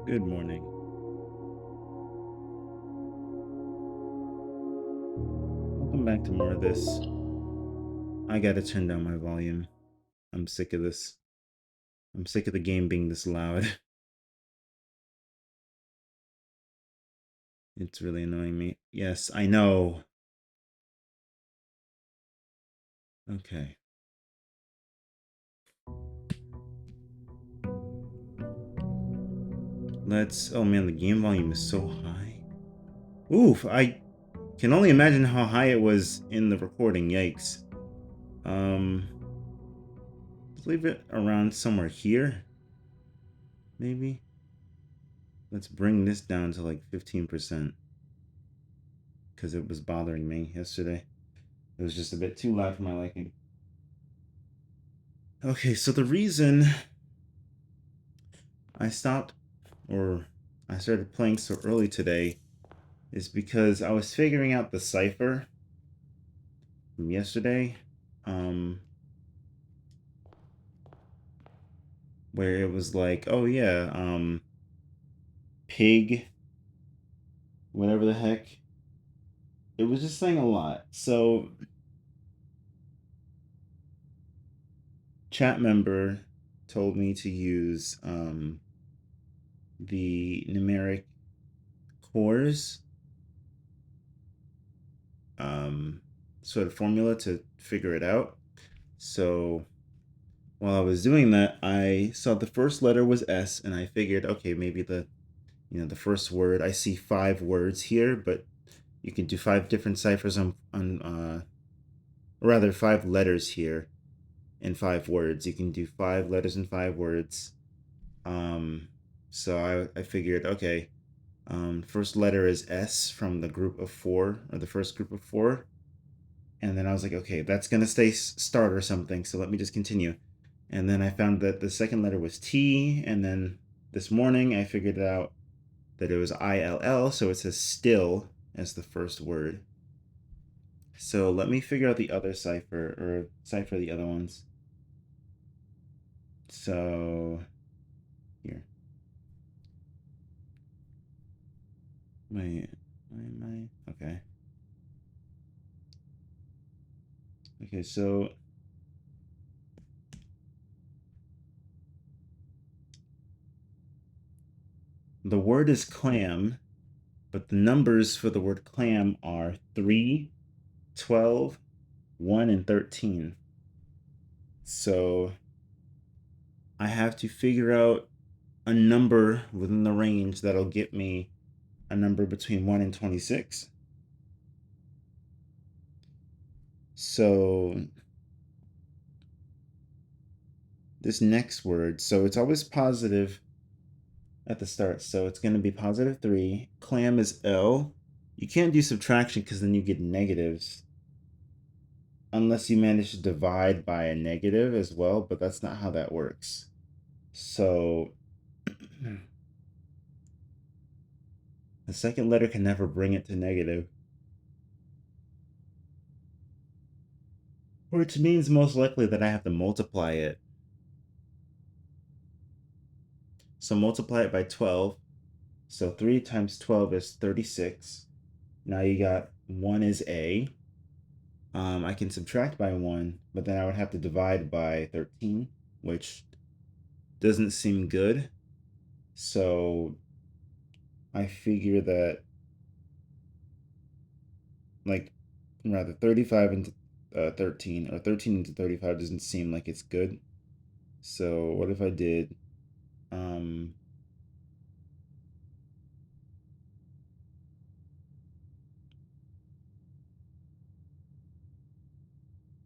Good morning. Welcome back to more of this. I gotta turn down my volume. I'm sick of this. I'm sick of the game being this loud. It's really annoying me. Yes, I know. Okay. Let's. Oh man, the game volume is so high. Oof, I can only imagine how high it was in the recording. Yikes. Um, let's leave it around somewhere here. Maybe. Let's bring this down to like 15% because it was bothering me yesterday. It was just a bit too loud for my liking. Okay, so the reason I stopped or I started playing so early today is because I was figuring out the cipher from yesterday, um, where it was like, oh yeah, pig, whatever the heck. It was just saying a lot. So, chat member told me to use the numeric cores um, sort of formula to figure it out. So while I was doing that, I saw the first letter was S, and I figured, okay, maybe the first word. I see 5 words here, but you can do 5 different ciphers or rather 5 letters here in 5 words. You can do 5 letters in 5 words. Um, so I figured, okay, first letter is S from the group of 4, or the first group of 4. And then I was like, okay, that's gonna stay start or something. So let me just continue. And then I found that the second letter was T. And then this morning I figured out that it was ILL. So it says still as the first word. So let me figure out the other cipher or cipher the other ones. So here. My okay. Okay, so the word is clam, but the numbers for the word clam are 3, 12, 1, and 13. So I have to figure out a number within the range that'll get me a number between 1 and 26. So this next word, so it's always positive at the start. So it's going to be positive 3. Clam is L. You can't do subtraction because then you get negatives. Unless you manage to divide by a negative as well, but that's not how that works. So the second letter can never bring it to negative, which means most likely that I have to multiply it. So multiply it by 12. So 3 times 12 is 36. Now you got 1 is A. I can subtract by 1, but then I would have to divide by 13, which doesn't seem good. So I figure that, like, rather 35 into 13, or 13 into 35 doesn't seem like it's good. So what if I did, um,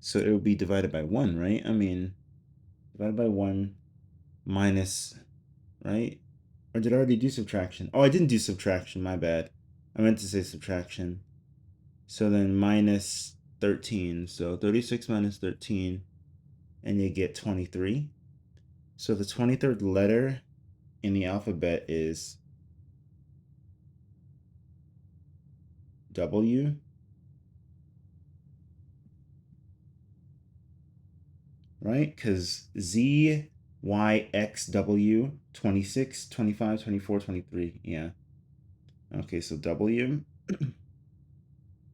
so it would be divided by 1, right? I mean, divided by 1 minus, right? Or did I already do subtraction? Oh, I didn't do subtraction, my bad. I meant to say subtraction. So then minus 13. So 36 minus 13, and you get 23. So the 23rd letter in the alphabet is W, right? Because Z Y, X, W, 26, 25, 24, 23. Yeah. Okay, so W.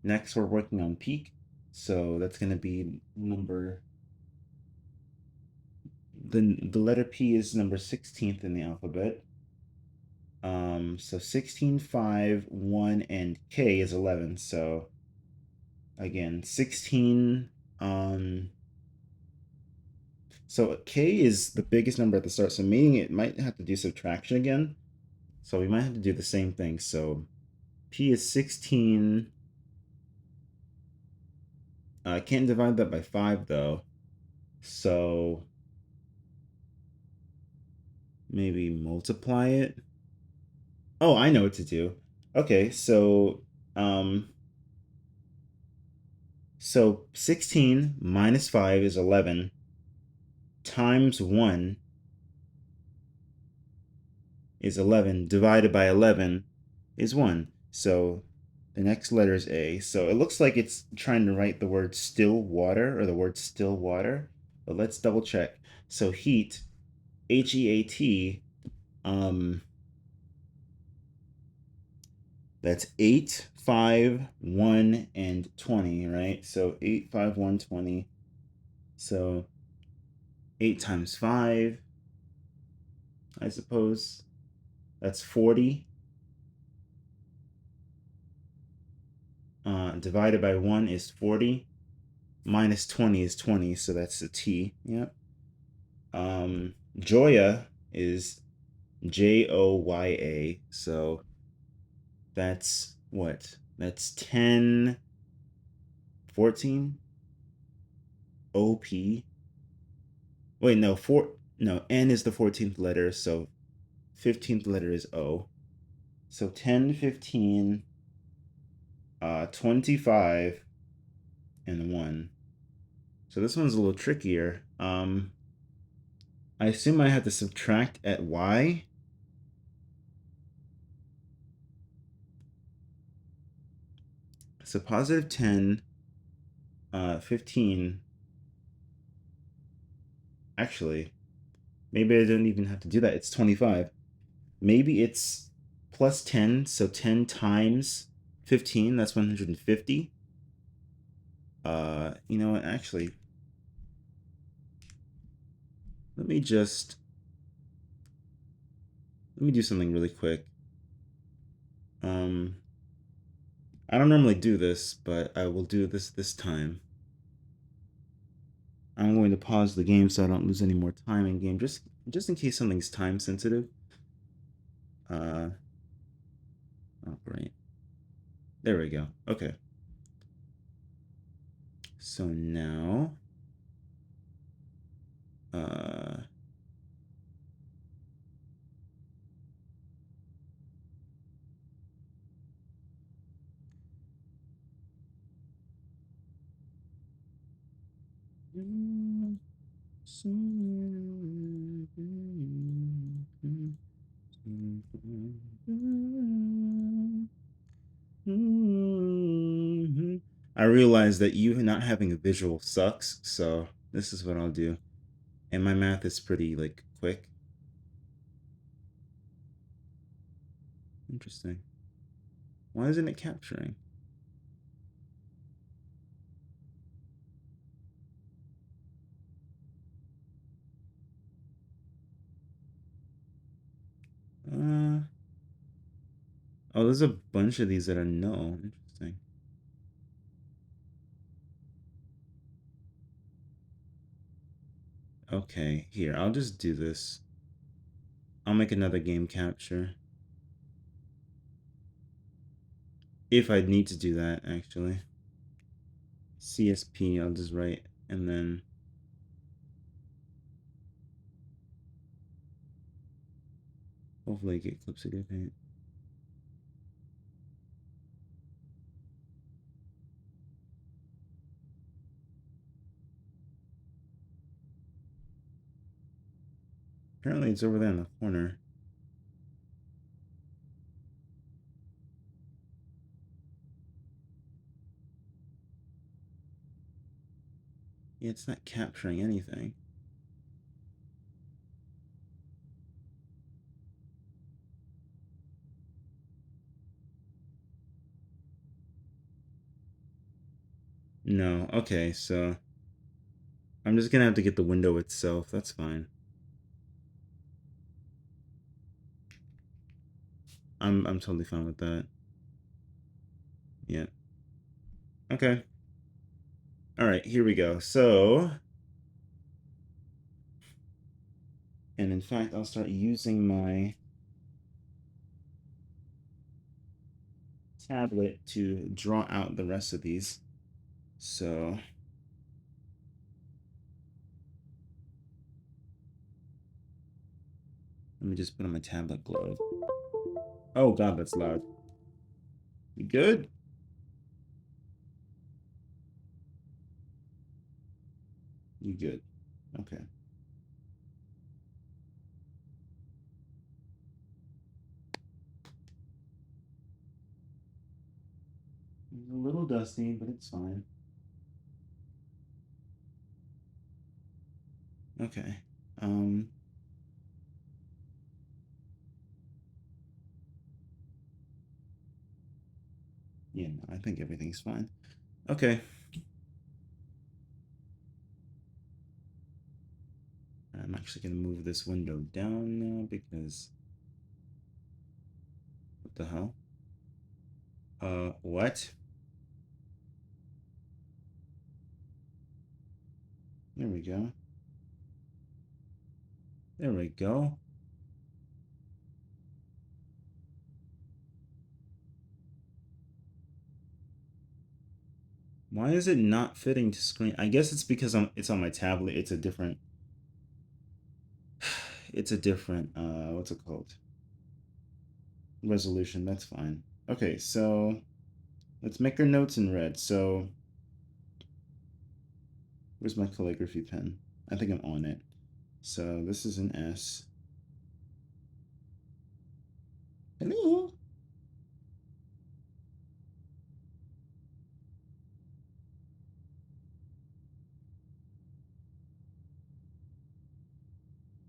Next, we're working on peak. So that's going to be number... The letter P is number 16th in the alphabet. So 16, 5, 1, and K is 11. So again, 16. So K is the biggest number at the start, so meaning it might have to do subtraction again. So we might have to do the same thing. So P is 16. I can't divide that by 5 though. So maybe multiply it. Oh, I know what to do. Okay, so 16 minus 5 is 11 times 1 is 11 divided by 11 is 1. So the next letter is A. So it looks like it's trying to write the word still water or the word still water, but let's double check. So heat, H-E-A-T, that's 8, 5, 1, and 20, right? So 8, 5, 1, 20. So 8 times 5, I suppose. That's 40. Divided by 1 is 40. Minus 20 is 20, so that's the T. Yep. Joya is Joya. So that's what? That's 10, 14. OP. Wait, no, N is the 14th letter, so 15th letter is O. So 10, 15, 25, and 1. So this one's a little trickier. I assume I have to subtract at Y. So positive 10, 15. Actually, maybe I don't even have to do that. It's 25. Maybe it's plus 10, so 10 times 15, that's 150. You know what, actually, let me do something really quick. I don't normally do this, but I will do this time. I'm going to pause the game so I don't lose any more time in game, just in case something's time sensitive. Oh, great. There we go. Okay. So now, I realize that you not having a visual sucks, so this is what I'll do. And my math is pretty, like, quick. Interesting. Why isn't it capturing? Oh, there's a bunch of these that are no. Interesting. Okay, here, I'll just do this. I'll make another game capture. If I need to do that, actually. CSP, I'll just write, and then... hopefully get clips of good paint. Apparently it's over there in the corner. Yeah, it's not capturing anything. No. Okay, so I'm just gonna have to get the window itself. That's fine. I'm totally fine with that. Yeah. Okay. All right, here we go. So, and in fact, I'll start using my tablet to draw out the rest of these. So, let me just put on my tablet globe. Oh God, that's loud. You good? You good? Okay. It's a little dusty, but it's fine. Okay. Um. Yeah, no, I think everything's fine. Okay. I'm actually gonna move this window down now because what the hell? What? There we go. There we go. Why is it not fitting to screen? I guess it's because it's on my tablet. It's a different it's a different what's it called? Resolution. That's fine. Okay, so let's make our notes in red. So where's my calligraphy pen? I think I'm on it. So this is an S. Hello.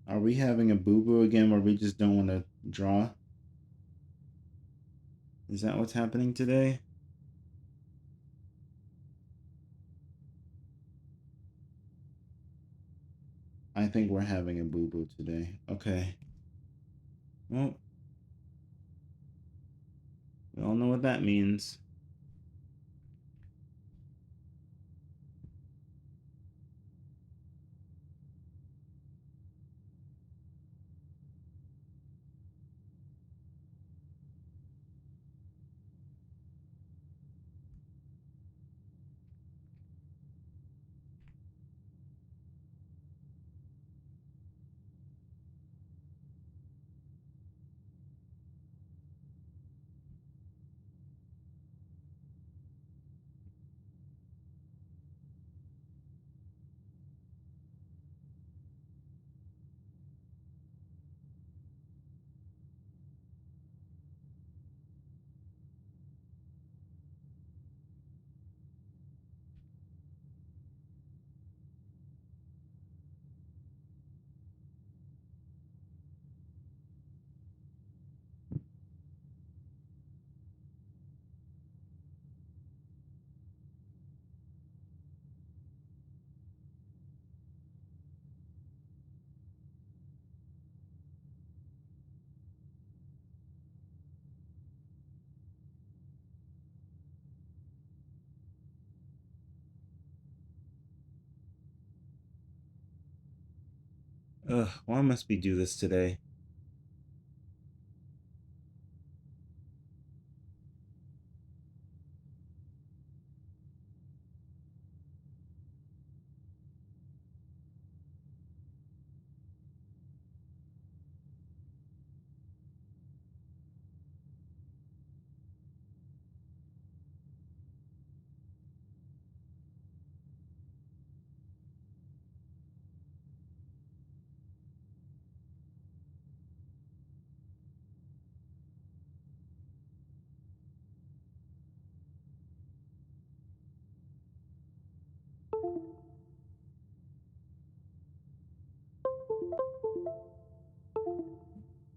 Are we having a boo-boo again where we just don't want to draw? Is that what's happening today? I think we're having a boo-boo today. Okay. Well, we all know what that means. Ugh, why must we do this today?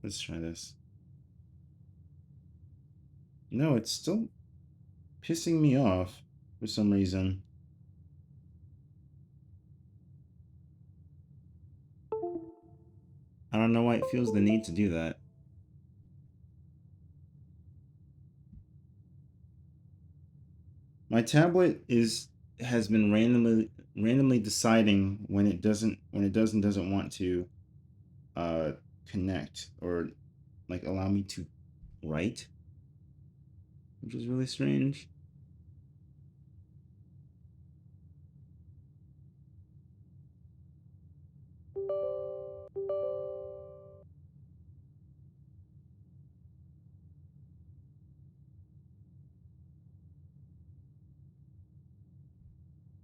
Let's try this. No, it's still pissing me off for some reason. I don't know why it feels the need to do that. My tablet has been randomly deciding when it doesn't want to uh connect or like allow me to write, which is really strange.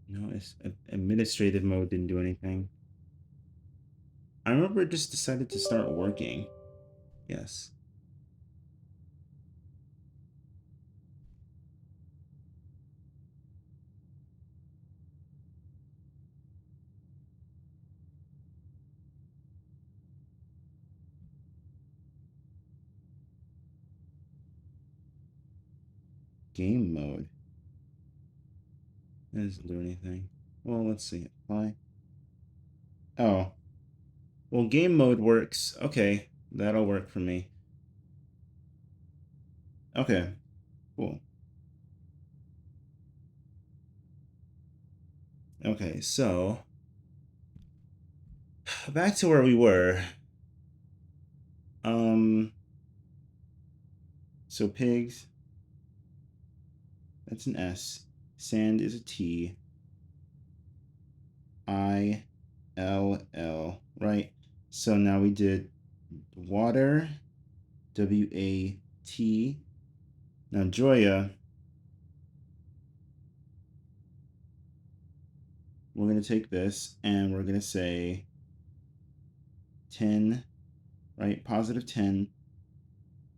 No, it's administrative mode didn't do anything. I remember it just decided to start working. Yes. Game mode. That doesn't do anything. Well, let's see. Apply. Oh. Well, game mode works. Okay. That'll work for me. Okay. Cool. Okay, so back to where we were. So pigs, that's an S. Sand is a T. ILL, right? So now we did water, WAT. Now Joya, we're going to take this and we're going to say 10, right? Positive 10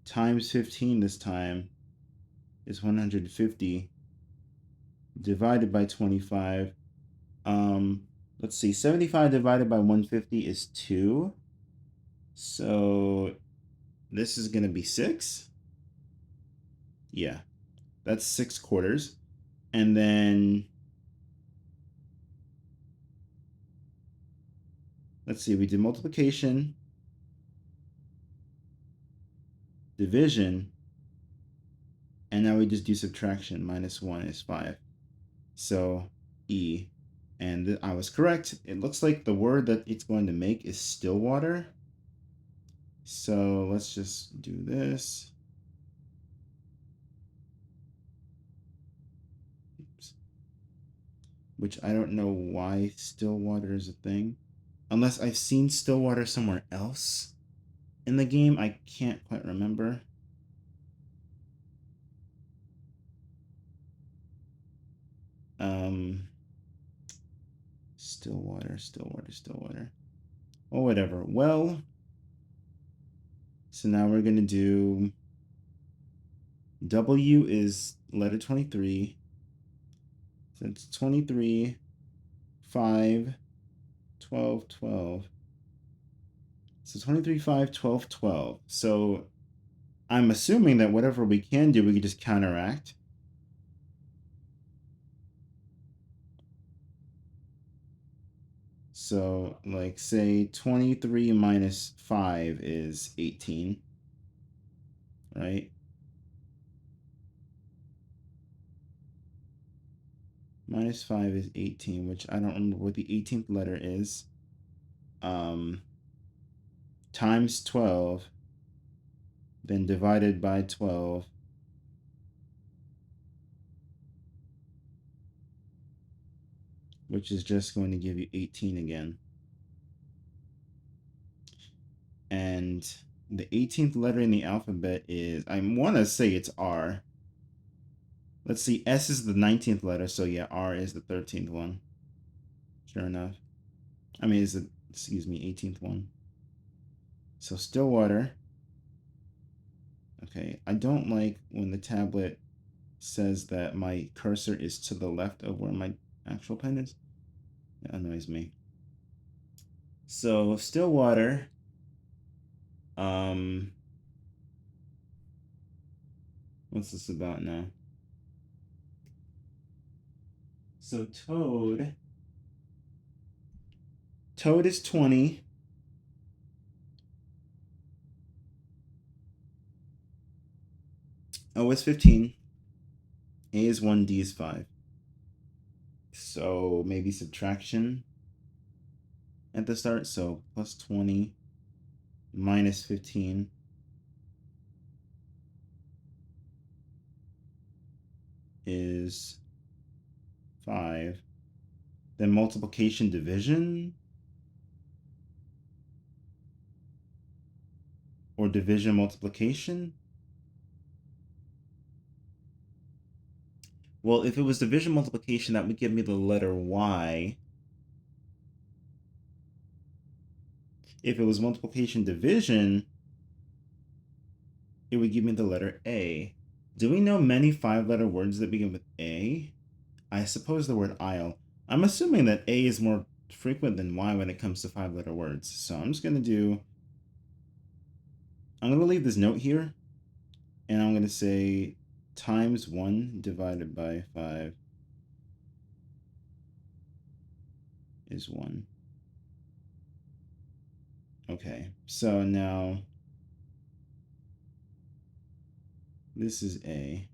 times 15 this time is 150 divided by 25. Let's see, 75 divided by 150 is 2. So this is going to be 6. Yeah, that's 6 quarters. And then let's see, we did multiplication, division, and now we just do subtraction. Minus 1 is 5. So E. And I was correct. It looks like the word that it's going to make is Stillwater. So let's just do this. Oops. Which I don't know why Stillwater is a thing. Unless I've seen Stillwater somewhere else in the game. I can't quite remember. Stillwater. Oh, whatever. Well, so now we're going to do W is letter 23. So it's 23, 5, 12, 12. So 23, 5, 12, 12. So I'm assuming that whatever we can do, we can just counteract. So, like, say 23 minus 5 is 18, right? Minus 5 is 18, which I don't remember what the 18th letter is. Times 12, then divided by 12. Which is just going to give you 18 again. And the 18th letter in the alphabet is, I want to say it's R. Let's see, S is the 19th letter, so yeah, R is the 13th one. Sure enough. I mean, is it, excuse me, 18th one. So Stillwater. Okay, I don't like when the tablet says that my cursor is to the left of where my actual pen is. That annoys me. So Stillwater. What's this about now? So Toad is 20. O is 15. A is 1, D is 5. So maybe subtraction at the start. So plus 20 minus 15 is 5. Then multiplication division, or division multiplication. Well, if it was division multiplication, that would give me the letter Y. If it was multiplication division, it would give me the letter A. Do we know many 5-letter words that begin with A? I suppose the word aisle. I'm assuming that A is more frequent than Y when it comes to 5-letter words. So I'm just going to leave this note here, and I'm going to say times 1 divided by 5 is 1. Okay, so now this is A.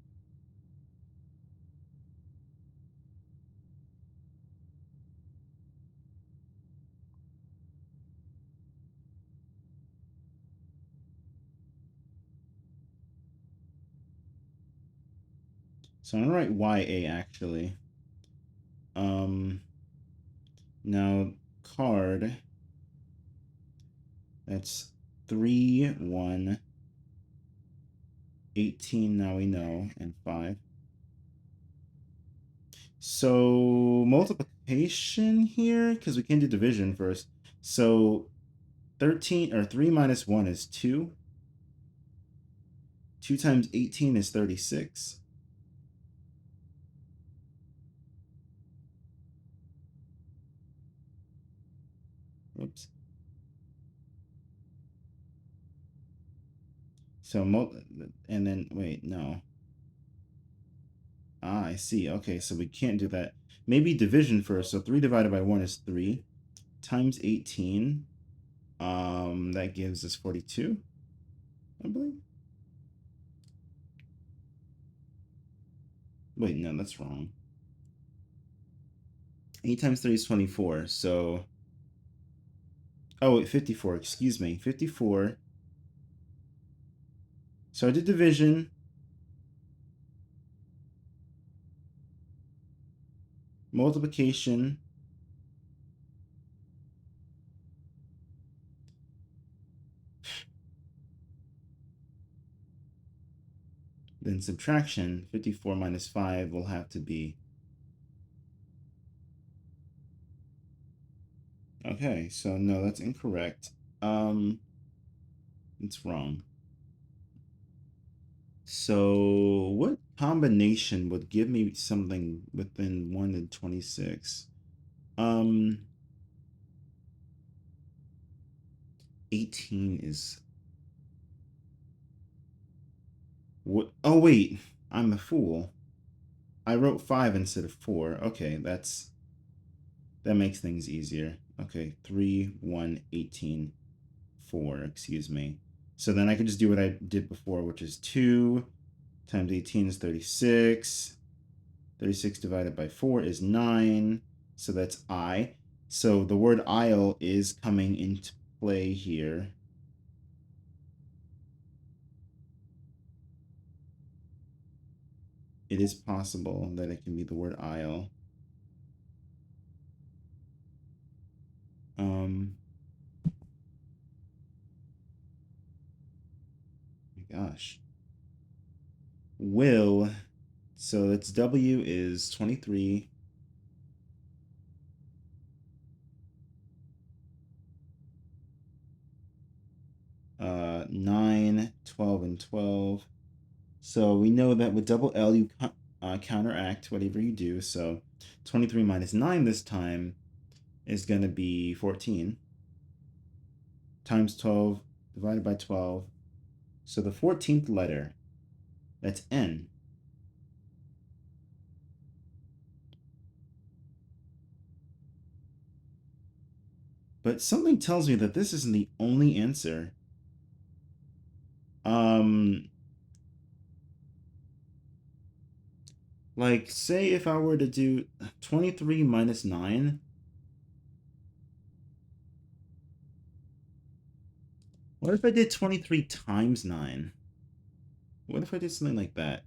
So I'm going to write YA actually. Now card, that's 3, 1, 18 now we know, and 5. So multiplication here, because we can do division first. So 13, or 3 minus 1 is 2. 2 times 18 is 36. Oops. So, and then, wait, no. Ah, I see. Okay, so we can't do that. Maybe division first. So 3 divided by 1 is 3. Times 18. That gives us 42, I believe. Wait, no, that's wrong. 8 times 3 is 24. So, oh, wait, 54. Excuse me. 54. So I did division. Multiplication. Then subtraction. 54 minus 5 will have to be... Okay, so no, that's incorrect. It's wrong. So what combination would give me something within 1 and 26? 18 is... What? Oh, wait. I'm a fool. I wrote 5 instead of 4. Okay, that makes things easier. Okay, 3, 1, 18, 4, excuse me. So then I could just do what I did before, which is 2 times 18 is 36. 36 divided by 4 is 9. So that's I. So the word aisle is coming into play here. It is possible that it can be the word aisle. My gosh. Will. So it's W is 23. 9, 12, and 12. So we know that with double L, you counteract whatever you do. So 23 minus 9 this time is going to be 14. Times 12 divided by 12. So the 14th letter, that's N. But something tells me that this isn't the only answer. Like, say if I were to do 23 minus 9. What if I did 23 times 9? What if I did something like that?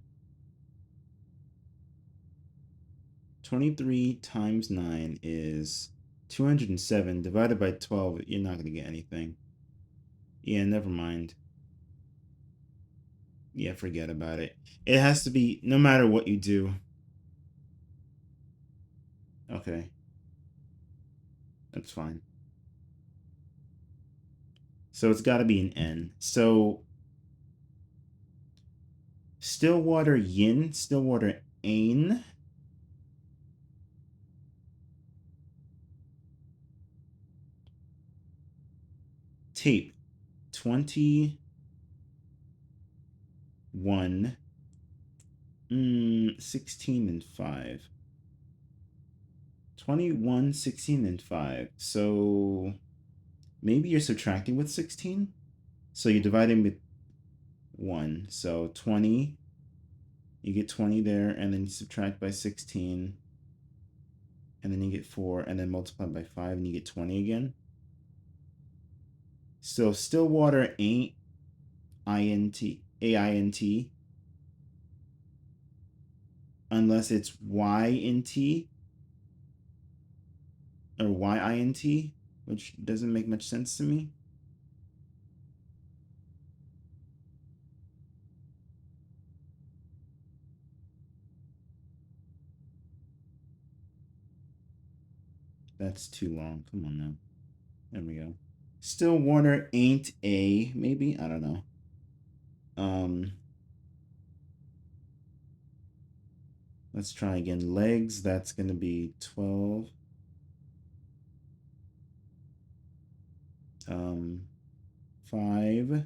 23 times 9 is 207 divided by 12. You're not going to get anything. Yeah, never mind. Yeah, forget about it. It has to be no matter what you do. Okay. That's fine. So it's got to be an N. So Stillwater yin, Stillwater ain. Tape 21 16 and 5. 21, 16, and 5. So maybe you're subtracting with 16. So you're dividing with 1. So 20. You get 20 there, and then you subtract by 16. And then you get 4, and then multiply by 5, and you get 20 again. So Stillwater ain't INT, AINT, unless it's YNT or YINT, which doesn't make much sense to me. That's too long. Come on now. There we go. Stillwater ain't a, maybe? I don't know. Let's try again. Legs, that's going to be 12. 5,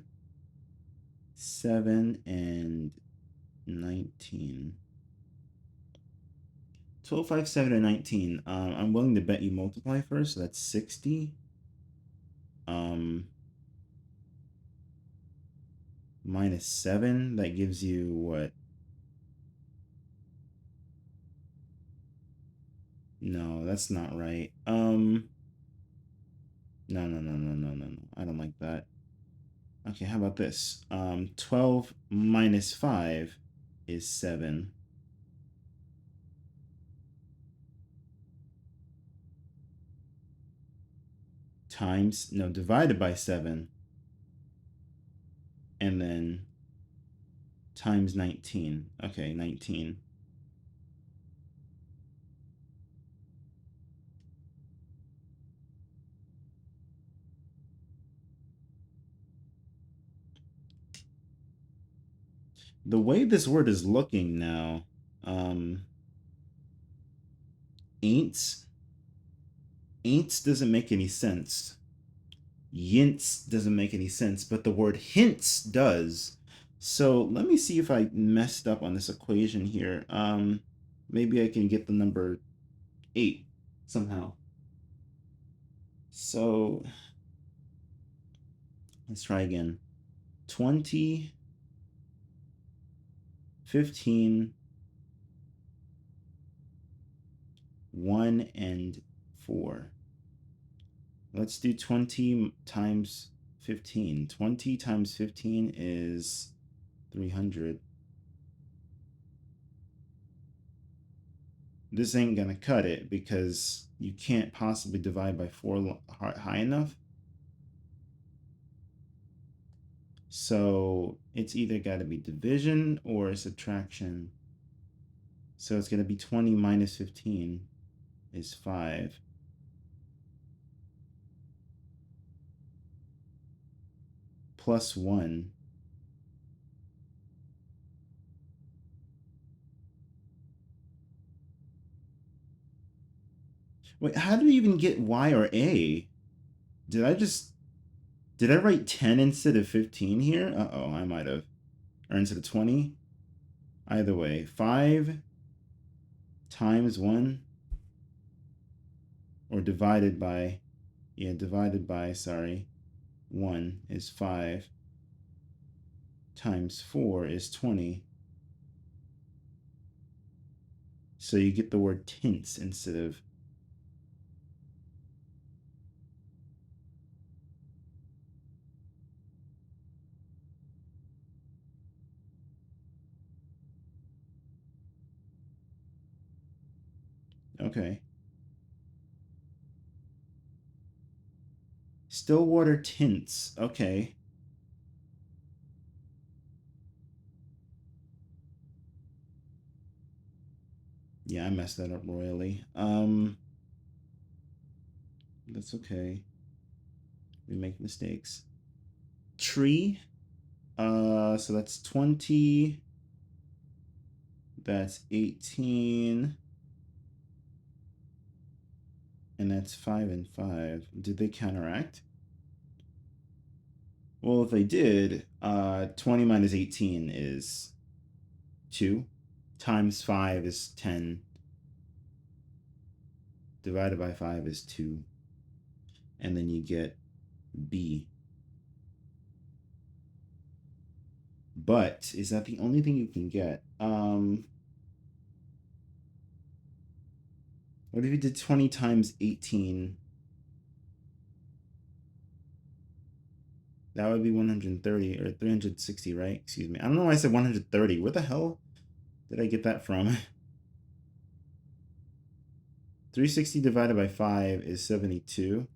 7, and 19. 12, 5, 7, and 19. I'm willing to bet you multiply first, so that's 60. Minus 7, that gives you what? No, that's not right. No. I don't like that. Okay, how about this? 12 minus 5 is 7. Times, no, divided by 7. And then times 19. Okay, 19. The way this word is looking now, ain'ts doesn't make any sense. Yints doesn't make any sense, but the word hints does. So let me see if I messed up on this equation here. Maybe I can get the number 8 somehow. So let's try again. 20, 15, 1, and 4. Let's do 20 times 15. 20 times 15 is 300. This ain't gonna cut it because you can't possibly divide by 4 high enough. So it's either got to be division or subtraction. So it's going to be 20 minus 15 is 5. Plus 1. Wait, how do we even get Y or A? Did I write 10 instead of 15 here? Uh-oh, I might have. Or instead of 20? Either way, 5 times 1, or divided by, sorry, 1 is 5, times 4 is 20. So you get the word tints instead of... Okay. Stillwater tints. Okay. Yeah, I messed that up royally. That's okay. We make mistakes. Tree. So that's 20. That's 18. And that's 5 and 5. Did they counteract? Well, if they did, 20 minus 18 is 2. Times 5 is 10. Divided by 5 is 2. And then you get B. But is that the only thing you can get? What if you did 20 times 18? That would be 130 or 360, right? Excuse me. I don't know why I said 130. Where the hell did I get that from? 360 divided by 5 is 72.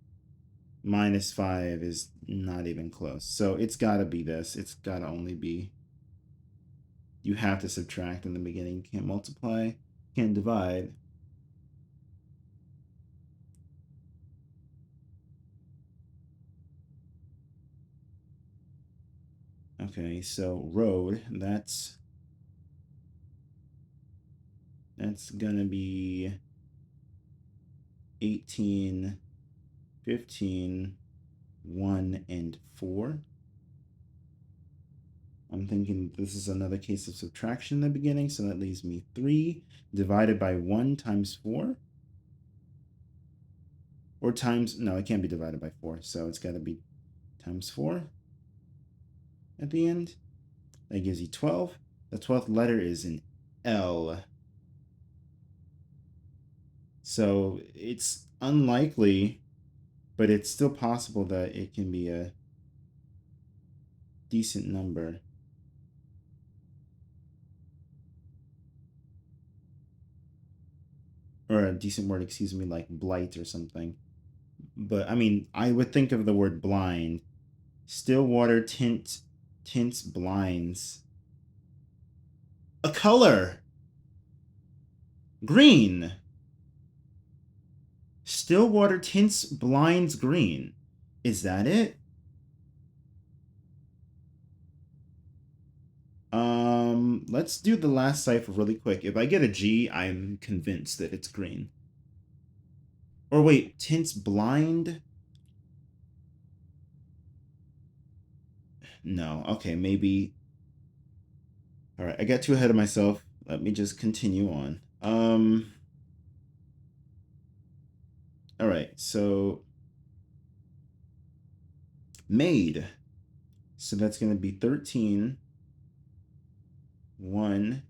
Minus 5 is not even close. So it's got to be this. It's got to only be... You have to subtract in the beginning. You can't multiply. Can't divide. Okay, so road, that's gonna be 18, 15, 1, and 4. I'm thinking this is another case of subtraction in the beginning, so that leaves me 3 divided by 1 times 4. Or times, no, it can't be divided by 4, so it's got to be times 4 at the end. That gives you 12. The 12th letter is an L. So it's unlikely, but it's still possible that it can be a decent number. Or a decent word, excuse me, like blight or something. But I mean, I would think of the word blind. Stillwater tints blinds. A color. Green. Stillwater tints blinds green. Is that it? Let's do the last cipher really quick. If I get a G, I'm convinced that it's green. Or wait, tints blind? No. Okay, maybe. All right, I got too ahead of myself. Let me just continue on. All right, so made. So that's going to be 13, 1,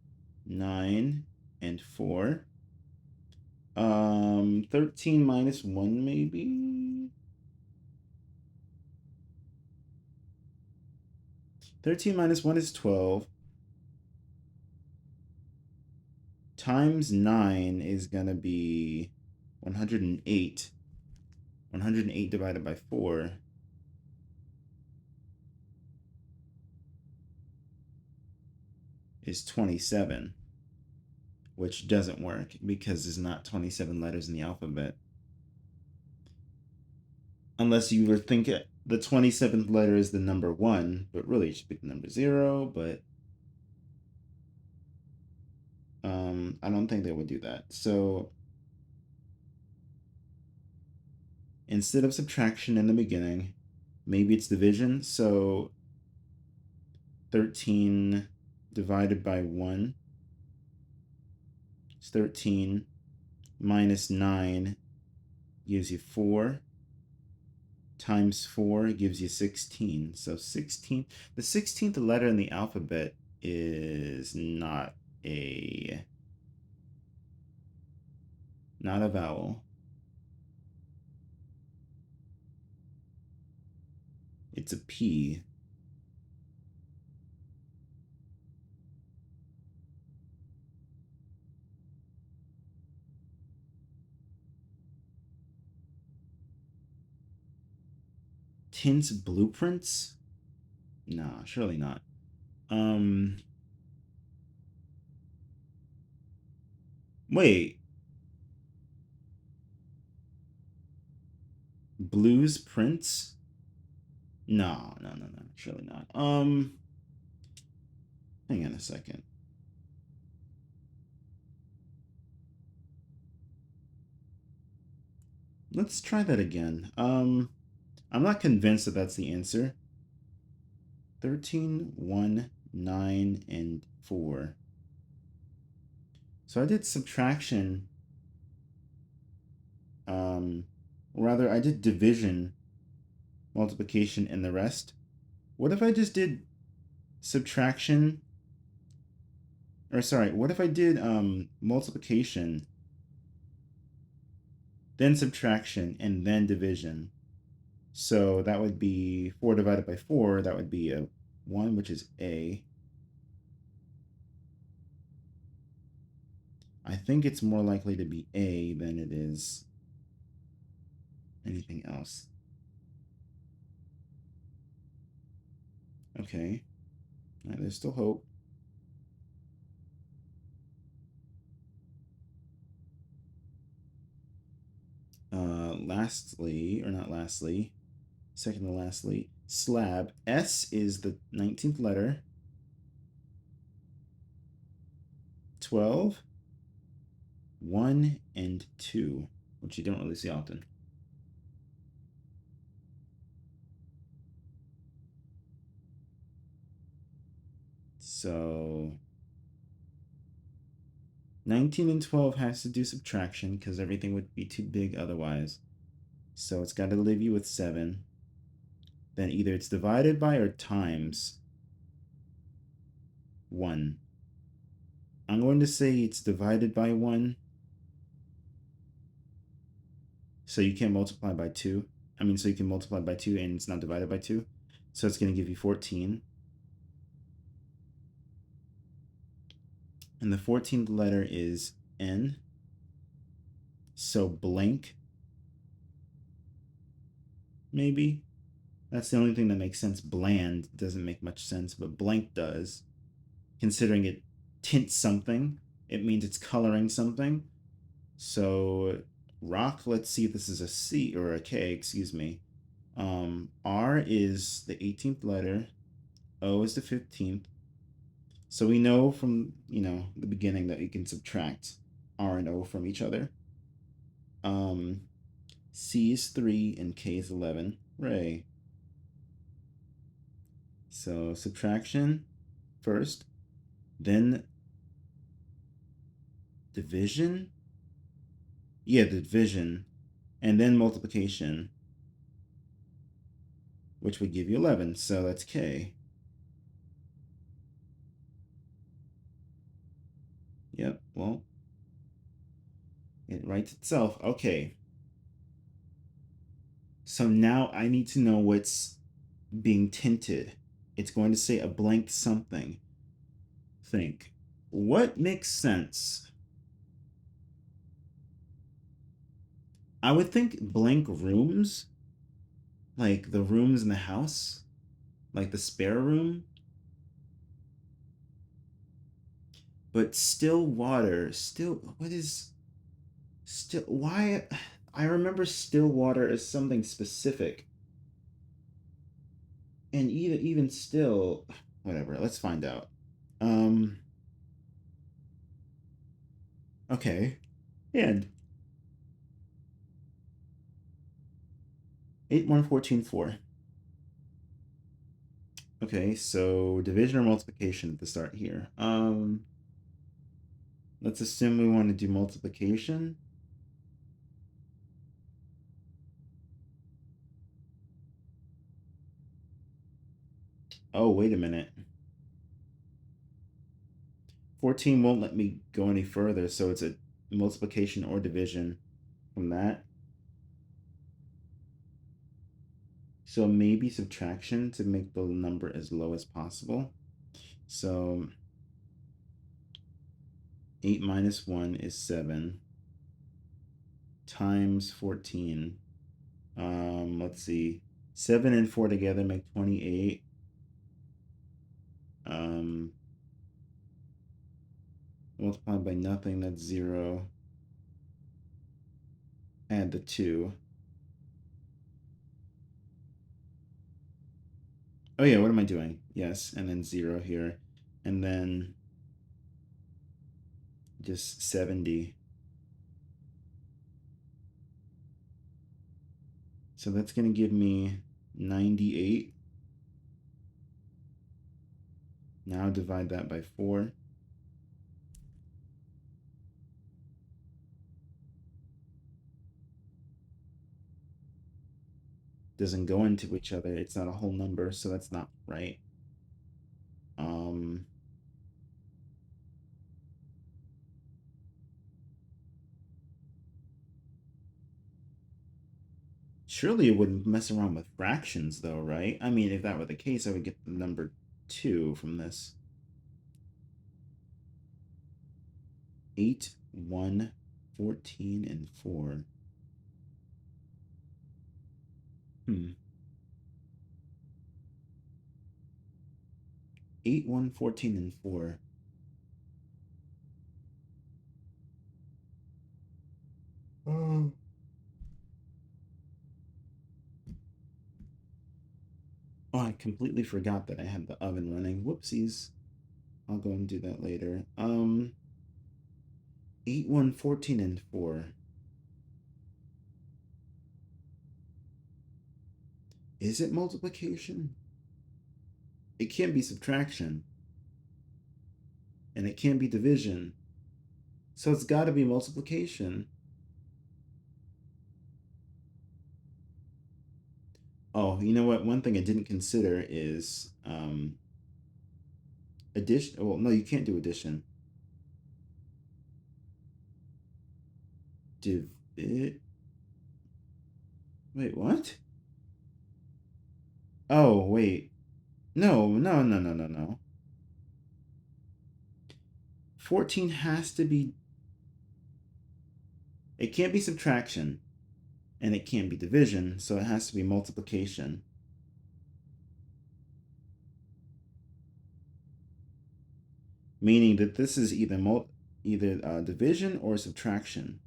9, and 4. 13 minus 1 maybe? 13 minus 1 is 12. Times 9 is going to be 108. 108 divided by 4 is 27, which doesn't work because there's not 27 letters in the alphabet. Unless you were thinking the 27th letter is the number 1, but really it should be the number 0, but I don't think they would do that. So instead of subtraction in the beginning, maybe it's division. So 13 divided by 1 is 13 minus 9 gives you 4 times 4 gives you 16. So 16, the 16th letter in the alphabet is not a not a vowel. It's a P. Tint's blueprints? Nah, surely not. Wait. Blues prints? No, surely not. Hang on a second. Let's try that again. I'm not convinced that that's the answer. 13, 1, 9, and 4. So I did subtraction. Rather, I did division, multiplication, and the rest. What if I just did subtraction? Or sorry, what if I did multiplication, then subtraction, and then division? So that would be 4 divided by 4. That would be a 1, which is A. I think it's more likely to be A than it is anything else. Okay. Right, there's still hope. Lastly, or not lastly, second to lastly, slab. S is the 19th letter. 12, 1, and 2, which you don't really see often. So 19 and 12 has to do subtraction because everything would be too big otherwise. So it's got to leave you with 7. Then either it's divided by or times 1. I'm going to say it's divided by 1. So you can't multiply by 2. So you can multiply by 2 and it's not divided by 2. So it's going to give you 14. And the 14th letter is N. So blank. Maybe. That's the only thing that makes sense. Bland doesn't make much sense, but blank does. Considering it tints something, it means it's coloring something. So rock, let's see if this is a C or a K, excuse me. R is the 18th letter. O is the 15th. So we know from, the beginning that you can subtract R and O from each other. C is 3 and K is 11. Ray. So subtraction first, then division. Yeah, division, and then multiplication, which would give you 11. So that's K. Yep, well, it writes itself. Okay. So now I need to know what's being tinted. It's going to say a blank something. Think. What makes sense? I would think blank rooms, like the rooms in the house, like the spare room. But still water, what is still, why? I remember still water as something specific. And even still, whatever, let's find out. Um, okay. And 8, 1, 14, 4. Okay, so division or multiplication at the start here. Let's assume we want to do multiplication. Oh, wait a minute. 14 won't let me go any further, so it's a multiplication or division from that. So maybe subtraction to make the number as low as possible. So 8 minus 1 is 7 times 14. Let's see. 7 and 4 together make 28. Multiplied by nothing, that's 0. Add the 2. Oh yeah, what am I doing? Yes, and then 0 here. And then just 70. So that's going to give me 98. Now divide that by 4. Doesn't go into each other. It's not a whole number, so that's not right. Surely it wouldn't mess around with fractions, though, right? I mean, if that were the case, I would get the number 2 from this. 8, 1, 14, and 4. 8, 1, 14, and 4. Oh, I completely forgot that I had the oven running. Whoopsies. I'll go and do that later. 8, 1, 14, and 4. Is it multiplication? It can't be subtraction. And it can't be division. So it's got to be multiplication. Oh, you know what? One thing I didn't consider is addition. Well, no, you can't do addition. Wait, what? Oh, wait. No. 14 has to be... It can't be subtraction. And it can't be division, so it has to be multiplication. Meaning that this is either division or subtraction.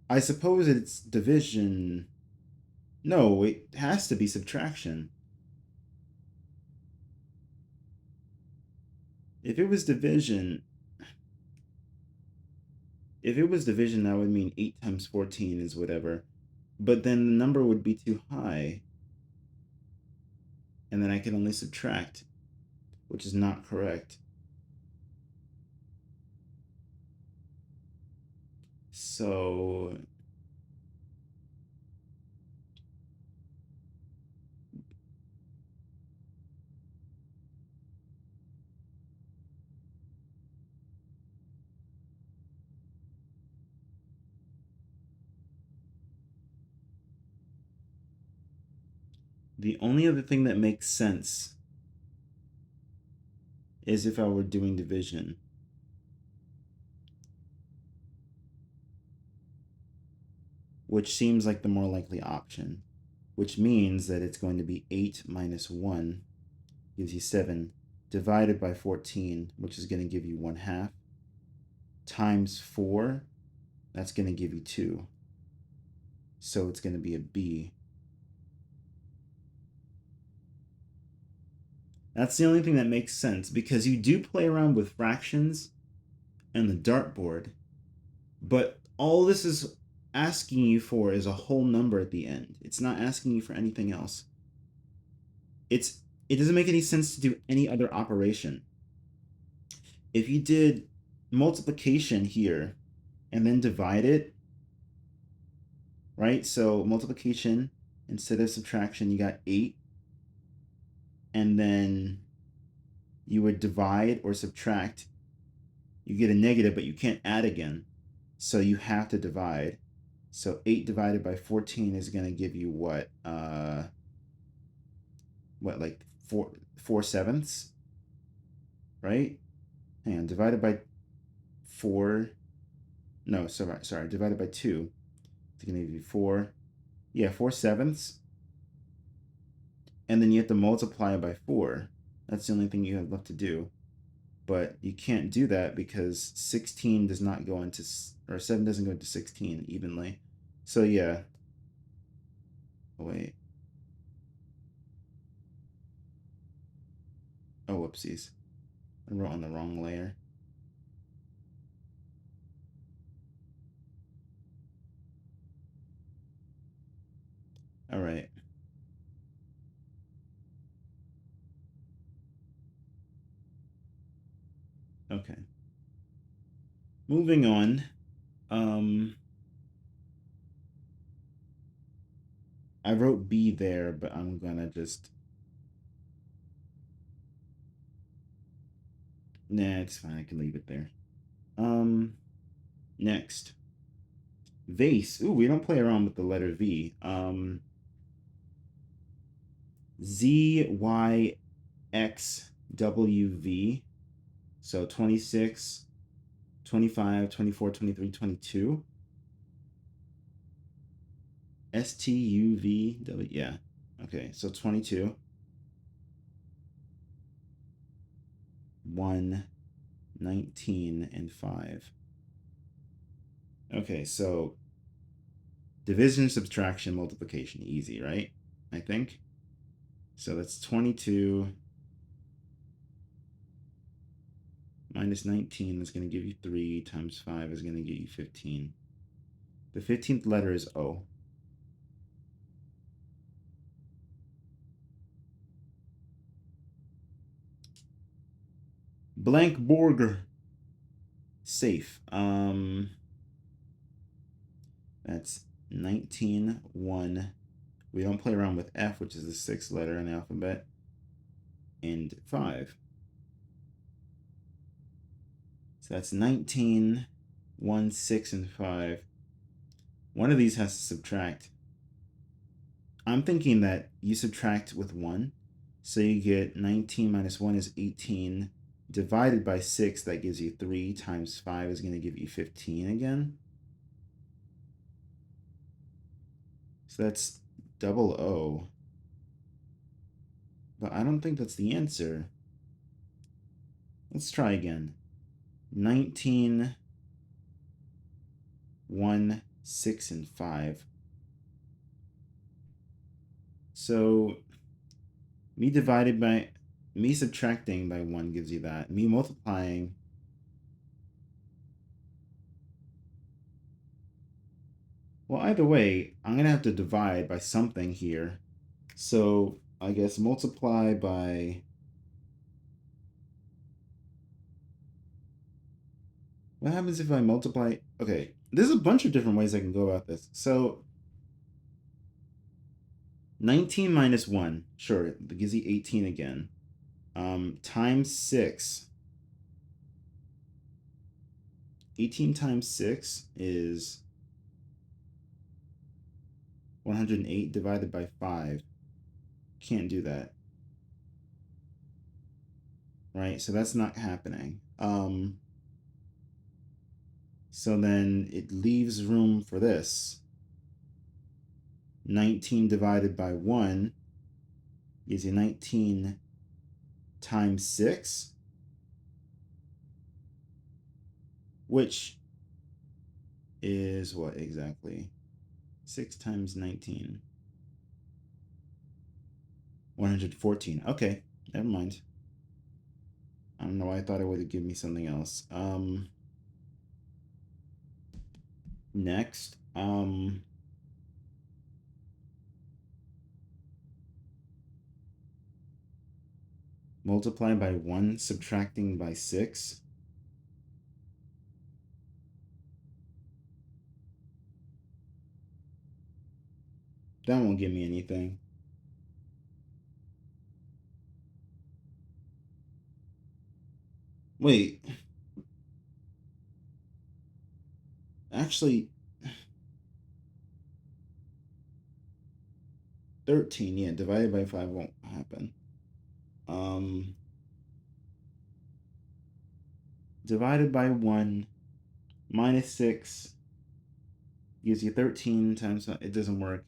I suppose it's division. No, it has to be subtraction. If it was division, that would mean 8 times 14 is whatever. But then the number would be too high. And then I can only subtract, which is not correct. So the only other thing that makes sense is if I were doing division. Which seems like the more likely option, which means that it's going to be 8 minus 1 gives you 7, divided by 14, which is going to give you 1/2, times 4, that's going to give you 2. So it's going to be a B. That's the only thing that makes sense, because you do play around with fractions and the dartboard, but all this is asking you for is a whole number at the end. It's not asking you for anything else. It doesn't make any sense to do any other operation. If you did multiplication here and then divide it, right? So multiplication instead of subtraction, you got 8. And then you would divide or subtract you get a negative, but you can't add again. So you have to divide. So 8 divided by 14 is going to give you what? Like 4/7, right? Hang on, divided by 4. No, sorry, divided by 2. It's going to give you 4. Yeah, 4/7. And then you have to multiply by 4. That's the only thing you have left to do. But you can't do that because 16 does not go into, or 7 doesn't go into 16 evenly. So yeah. Oh, wait. Oh, whoopsies. I wrote on the wrong layer. All right. Okay. Moving on. I wrote B there, but I'm gonna just... Nah, it's fine. I can leave it there. Next. Vase. Ooh, we don't play around with the letter V. Z, Y, X, W, V. So 26, 25, 24, 23, 22. S, T, U, V, W. Yeah. Okay, so 22. 1, 19, and 5. Okay, so division, subtraction, multiplication. Easy, right? I think. So that's 22 minus 19 is going to give you 3 times 5 is going to give you 15. The 15th letter is O. Blank burger. Safe. That's 19, 1. We don't play around with F, which is the 6th letter in the alphabet. And 5. So that's 19, 1, 6, and 5. One of these has to subtract. I'm thinking that you subtract with 1. So you get 19 minus 1 is 18. Divided by 6, that gives you 3 times 5 is going to give you 15 again. So that's double O. But I don't think that's the answer. Let's try again. 19, 1, 6, and 5. So me subtracting by 1 gives you that. Me multiplying... Well, either way, I'm going to have to divide by something here. So I guess multiply by... What happens if I multiply... Okay, there's a bunch of different ways I can go about this. So 19 minus 1, sure, that gives you 18 again. Times 6. 18 times 6 is 108 divided by 5. Can't do that. Right? So that's not happening. So then it leaves room for this. 19 divided by 1 gives you 19 times 6, which is what exactly? 6 times 19. 114. Okay, never mind. I don't know why I thought it would give me something else. Next, multiply by 1, subtracting by 6. That won't give me anything. Wait. actually 13, yeah, divided by 5 won't happen. Divided by 1 minus 6 gives you 13 times, it doesn't work.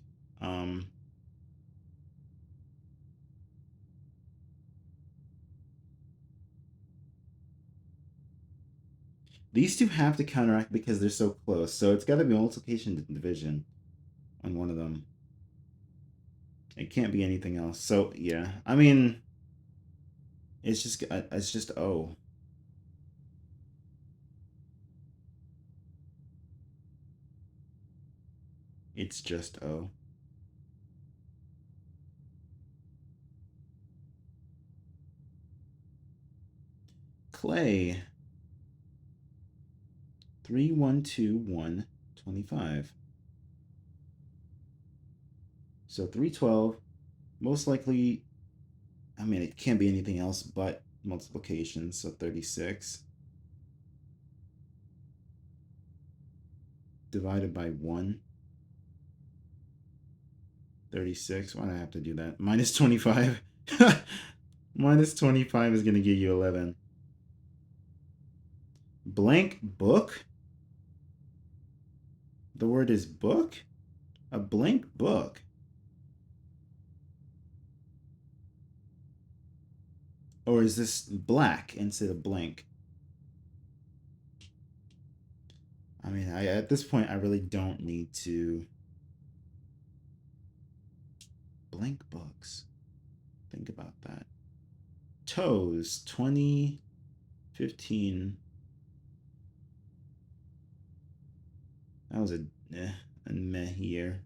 These two have to counteract because they're so close, so it's got to be multiplication to division on one of them. It can't be anything else. So yeah, I mean, it's just O. It's just O. Clay. 3, 1, 2, 1, 25. So 312, most likely, I mean, it can't be anything else but multiplication, so 36. Divided by 1. 36. Why do I have to do that? Minus 25. Minus 25 is going to give you 11. Blank book? The word is book? A blank book. Or is this black instead of blank? I mean, at this point, I really don't need to. Blank books. Think about that. Toes, 20, 15. That was a meh year.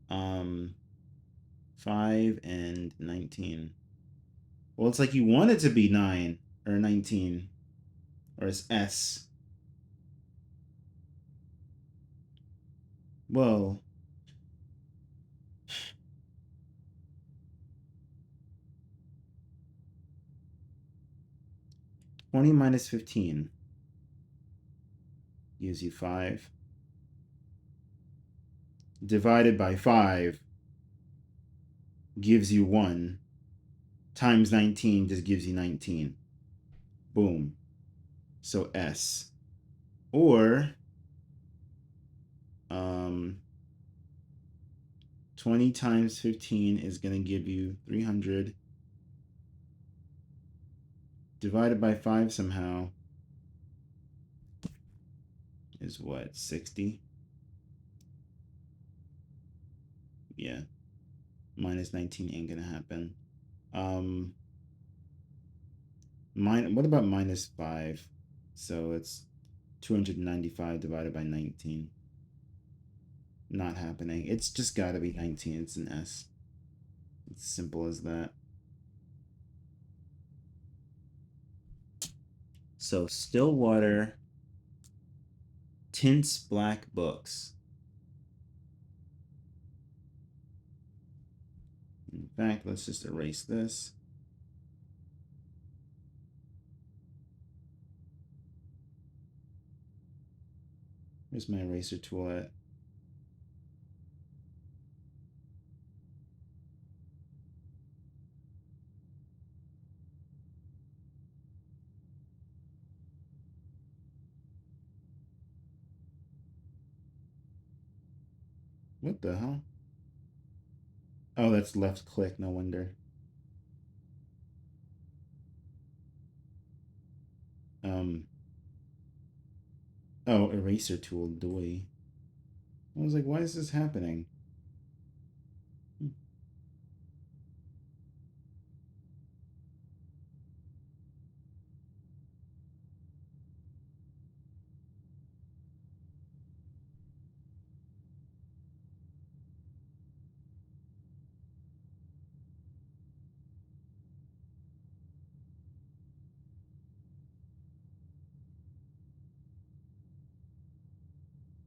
5 and 19. Well, it's like you want it to be 9 or 19. Or it's S. Well, $20 minus 15 gives you 5. Divided by 5 gives you 1. Times 19 just gives you 19. Boom. So S. Or 20 times 15 is going to give you 300. Divided by 5 somehow is what? 60? Yeah. Minus 19 ain't going to happen. What about minus 5? So it's 295 divided by 19. Not happening. It's just got to be 19. It's an S. It's simple as that. So Stillwater tints black books. In fact, let's just erase this. Where's my eraser tool at? What the hell? Oh, that's left click, no wonder. Oh, eraser tool, doy. I was like, why is this happening?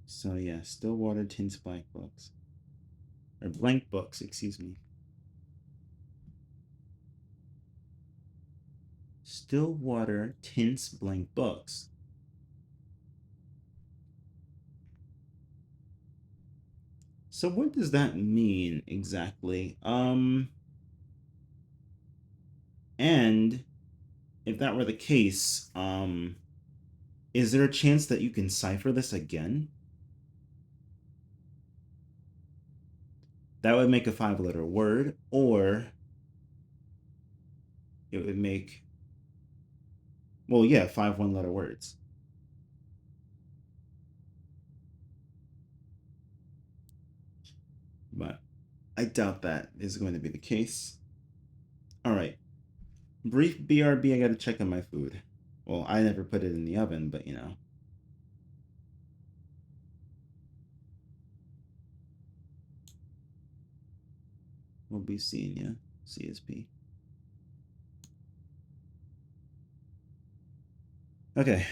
So yeah, Stillwater tints black books. Or blank books, excuse me. Stillwater tints blank books. So what does that mean exactly? And if that were the case, is there a chance that you can cipher this again? That would make a 5-letter word, or it would make, well, yeah, 5 one-letter words. But I doubt that is going to be the case. All right. Brief BRB, I gotta check on my food. Well, I never put it in the oven, but you know. We'll be seeing ya, CSP. Okay.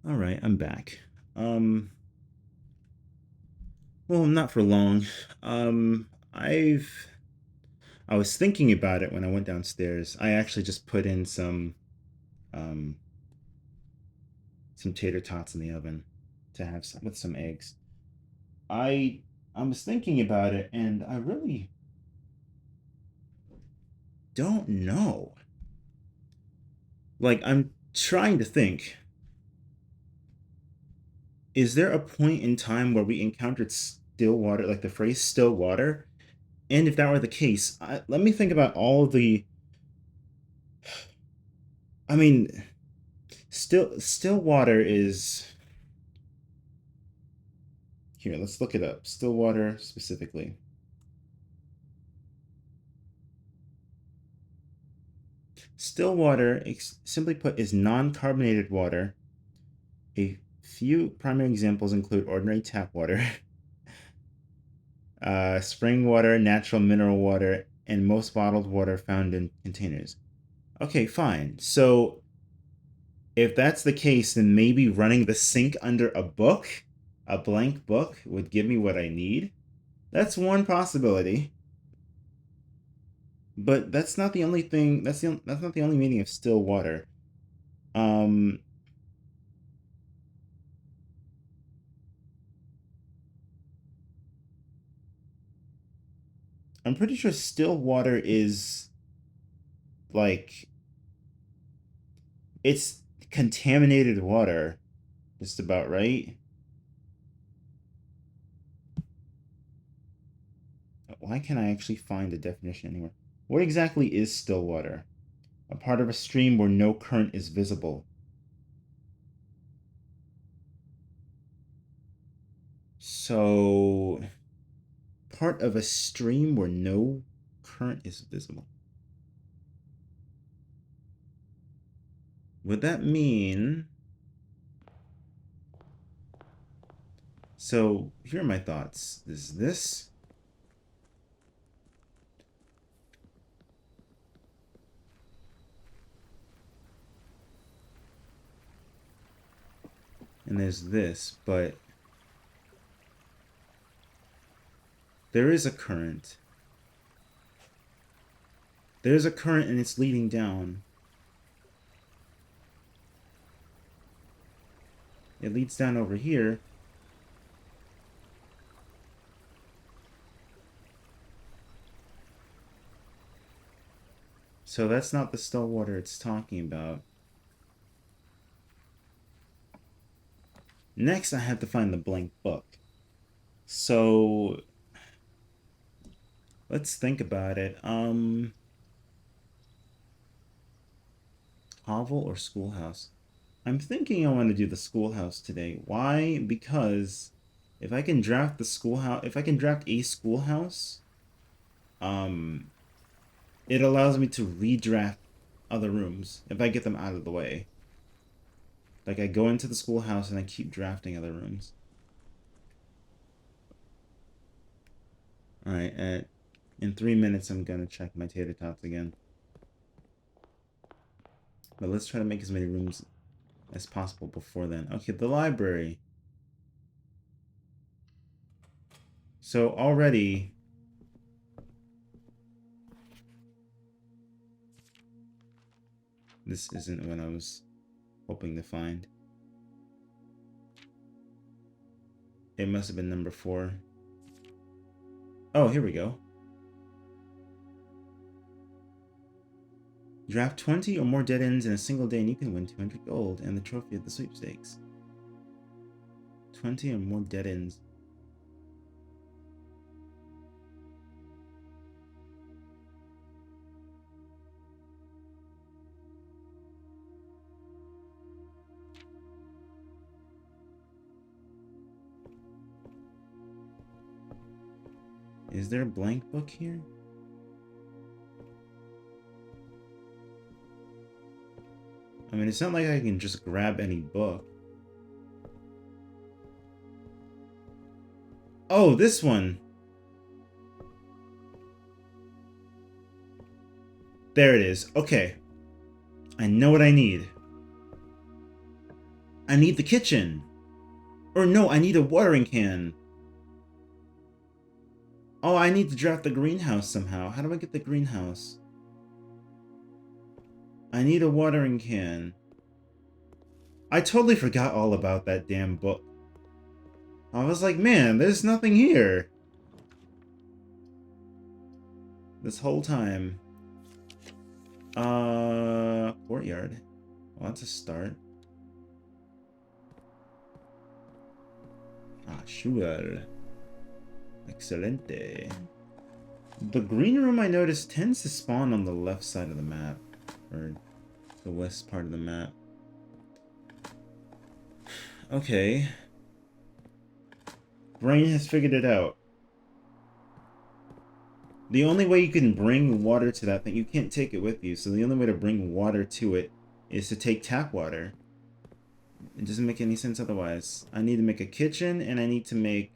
All right, I'm back. Um, well, not for long. I was thinking about it when I went downstairs. I actually just put in some um, some tater tots in the oven to have some, with some eggs. I was thinking about it, and I really don't know. Like, I'm trying to think. Is there a point in time where we encountered still water, like the phrase still water? And if that were the case, let me think about all of the. I mean, still water is. Here, let's look it up. Still water specifically. Still water, simply put, is non-carbonated water. A few primary examples include ordinary tap water, spring water, natural mineral water, and most bottled water found in containers. Okay, fine. So if that's the case, then maybe running the sink under a book, a blank book, would give me what I need. That's one possibility. But that's not the only thing. That's not the only meaning of still water. Um, I'm pretty sure still water is like it's contaminated water, just about right. Why can't I actually find a definition anywhere? What exactly is still water? A part of a stream where no current is visible. So, part of a stream where no current is visible. Would that mean... So, here are my thoughts. Is this... And there's this, but... There is a current. There's a current and it's leading down. It leads down over here. So that's not the still water it's talking about. Next, I have to find the blank book. So, let's think about it. Hovel or schoolhouse? I'm thinking I want to do the schoolhouse today. Why? Because if I can draft the schoolhouse, if I can draft a schoolhouse, um, it allows me to redraft other rooms if I get them out of the way. Like I go into the schoolhouse and I keep drafting other rooms. All right, in 3 minutes I'm gonna check my tater tots again. But let's try to make as many rooms as possible before then. Okay, the library. So already... This isn't what I was hoping to find. It must have been number 4. Oh, here we go. Draft 20 or more dead ends in a single day and you can win 200 gold and the trophy of the sweepstakes. 20 or more dead ends. Is there a blank book here? I mean, it's not like I can just grab any book. Oh, this one! There it is. Okay. I know what I need. I need the kitchen. Or no, I need a watering can. Oh, I need to draft the greenhouse somehow. How do I get the greenhouse? I need a watering can. I totally forgot all about that damn book. I was like, man, there's nothing here. This whole time. Courtyard. Well, that's a start. Ah, sure. Excelente. The green room, I noticed, tends to spawn on the left side of the map. Or the west part of the map. Okay. Brain has figured it out. The only way you can bring water to that thing, you can't take it with you, so the only way to bring water to it is to take tap water. It doesn't make any sense otherwise. I need to make a kitchen, and I need to make,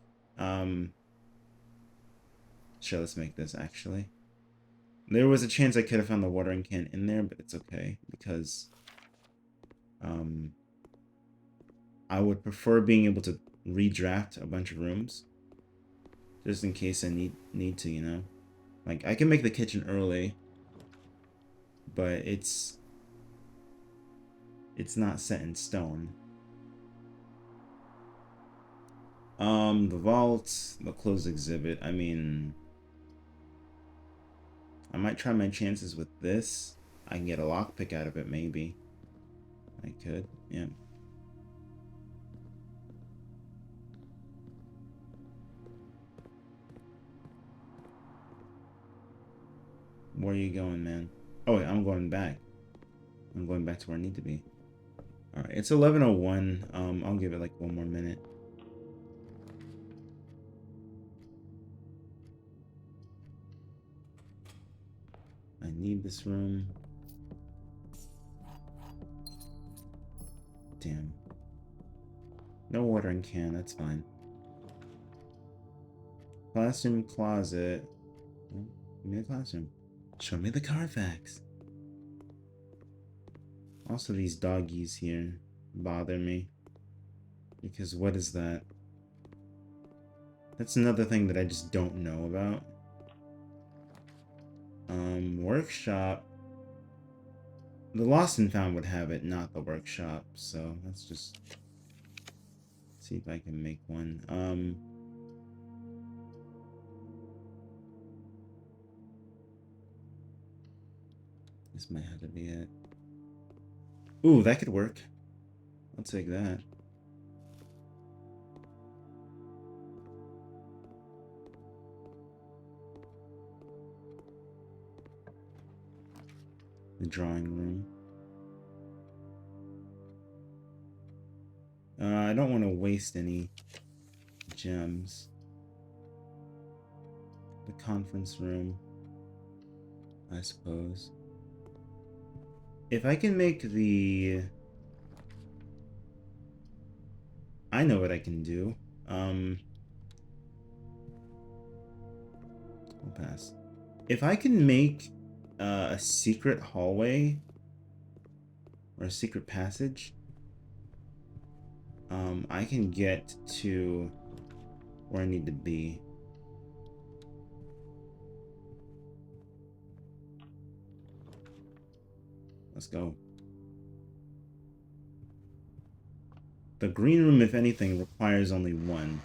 Sure, let's make this, actually. There was a chance I could have found the watering can in there, but it's okay, because, I would prefer being able to redraft a bunch of rooms. Just in case I need to, you know? Like, I can make the kitchen early, but it's not set in stone. The vault, the closed exhibit. I mean, I might try my chances with this. I can get a lockpick out of it, maybe. I could, yeah. Where are you going, man? Oh, wait, I'm going back. I'm going back to where I need to be. Alright, it's 11:01. I'll give it like one more minute. I need this room. Damn. No watering can, that's fine. Classroom closet. Oh, give me the classroom. Show me the Carfax. Also, these doggies here bother me. Because what is that? That's another thing that I just don't know about. Workshop. The Lost and Found would have it, not the workshop. So let's just see if I can make one. This might have to be it. Ooh, that could work. I'll take that. The drawing room. I don't want to waste any gems. The conference room, I suppose. If I can make the... I know what I can do. I'll pass. If I can make a secret hallway or a secret passage, I can get to where I need to be. Let's go. The green room, if anything, requires only one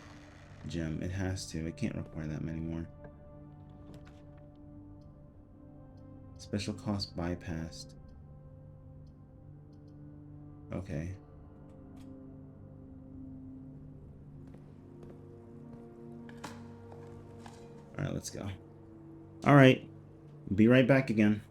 gem. It has to. It can't require that many more. Special cost bypassed. Okay. Alright, let's go. Alright. Be right back again.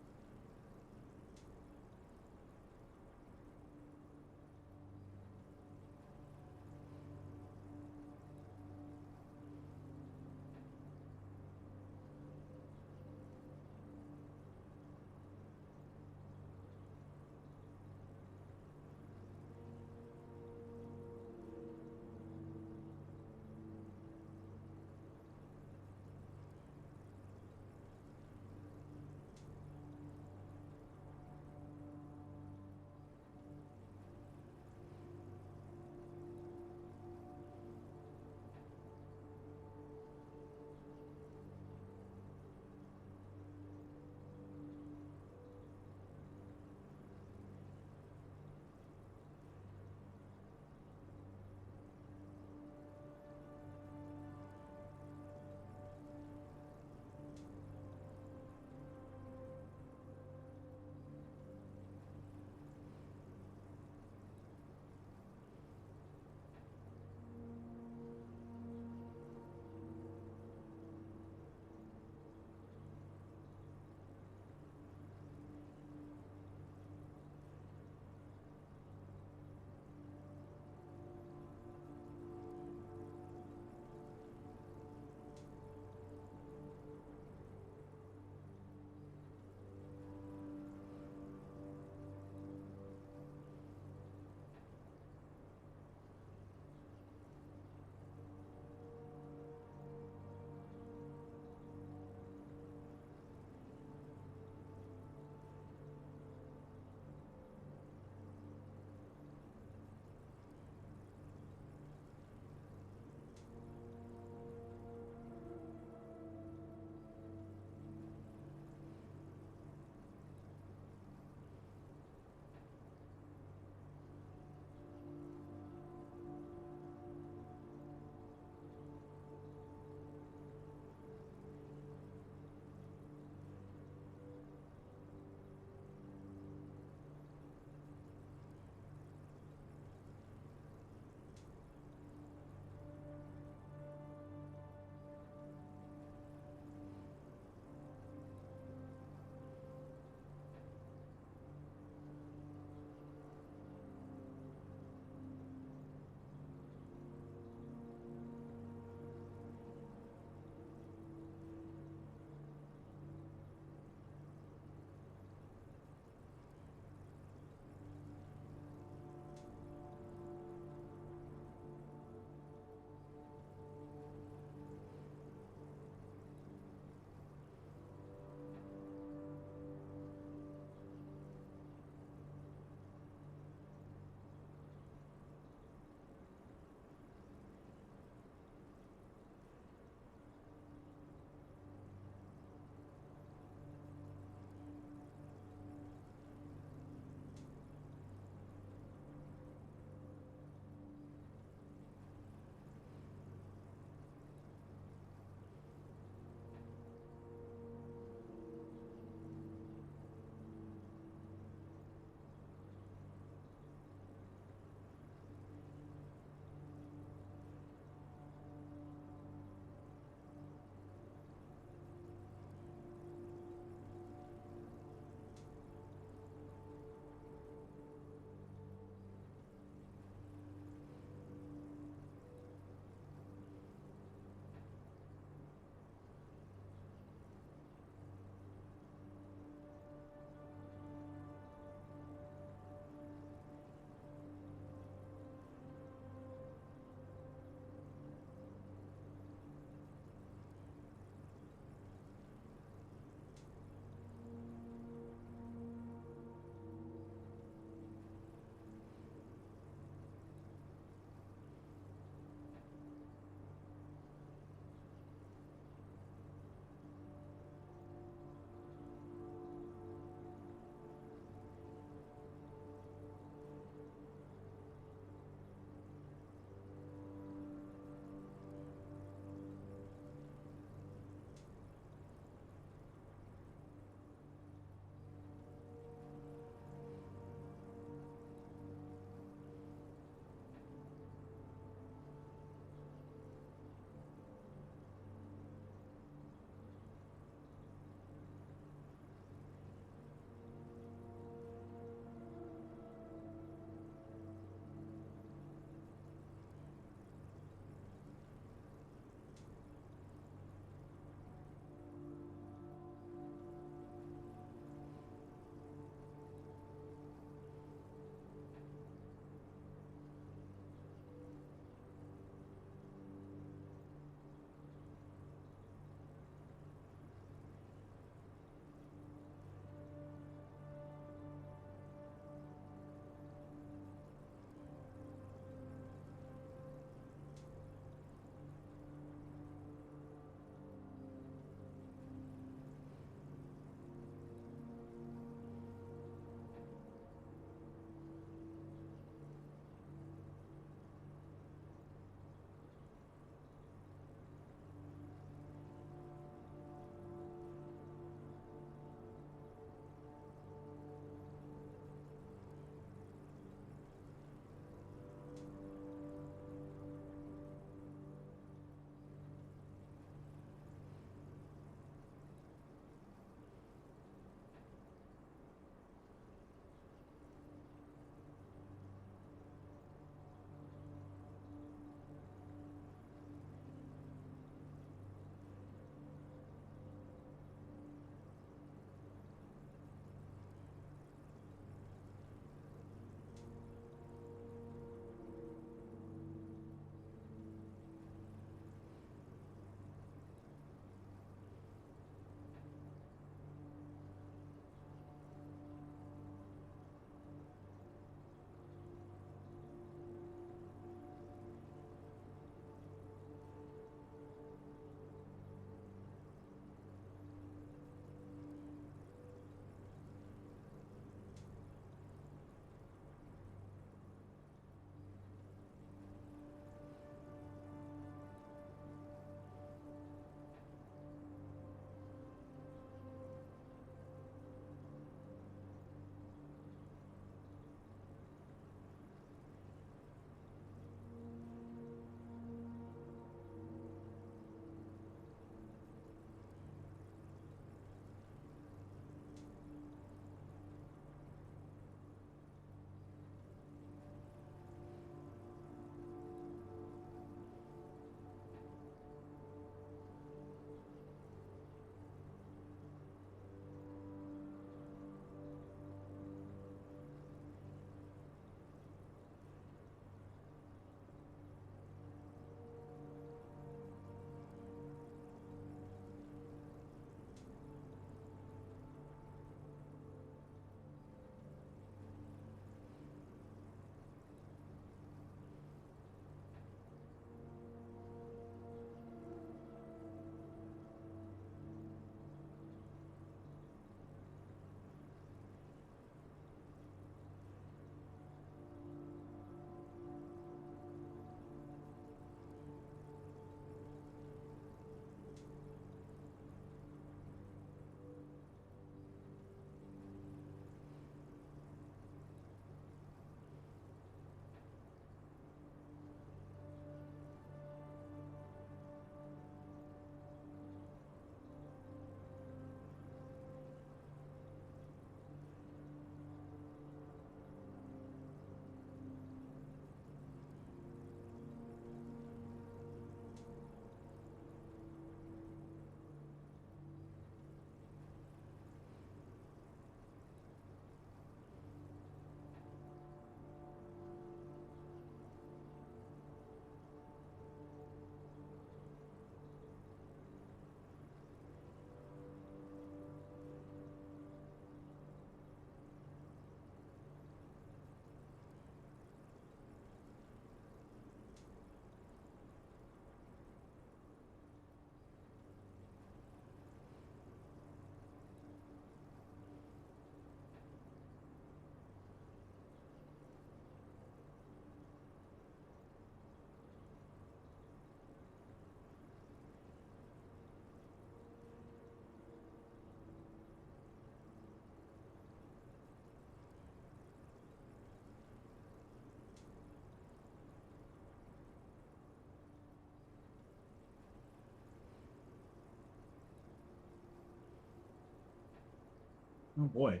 Oh boy.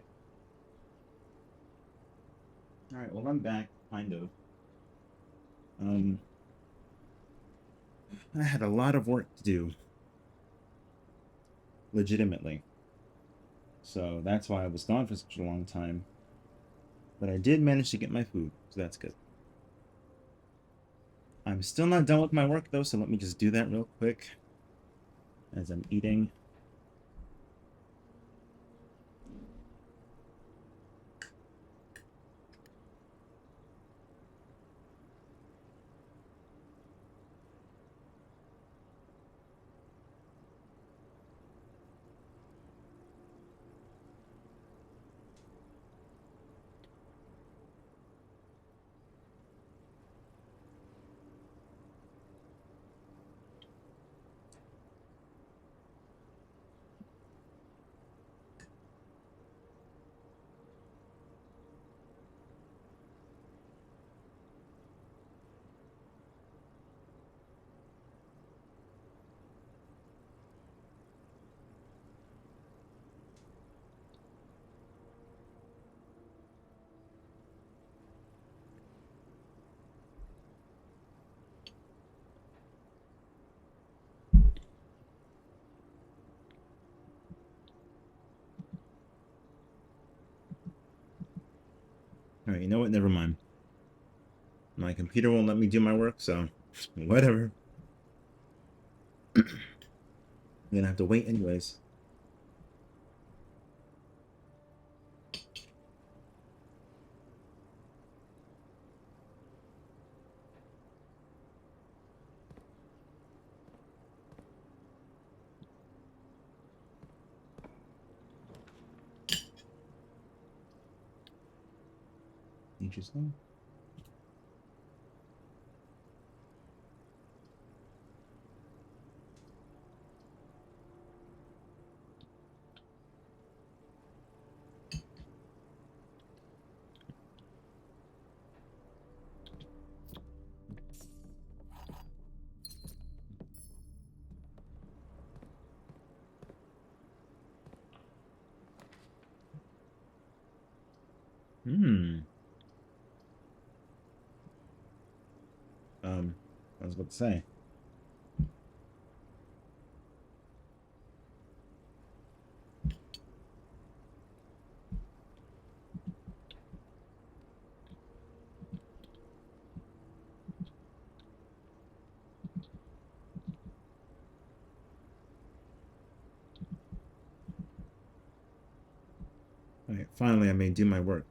All right. Well, I'm back, kind of. Um, I had a lot of work to do, legitimately. So that's why I was gone for such a long time. But I did manage to get my food, so that's good. I'm still not done with my work though, so let me just do that real quick as I'm eating. All right, you know what? Never mind. My computer won't let me do my work, so whatever. I'm gonna have to wait anyways. Interesting. Hmm. I was about to say. All right, finally I may do my work.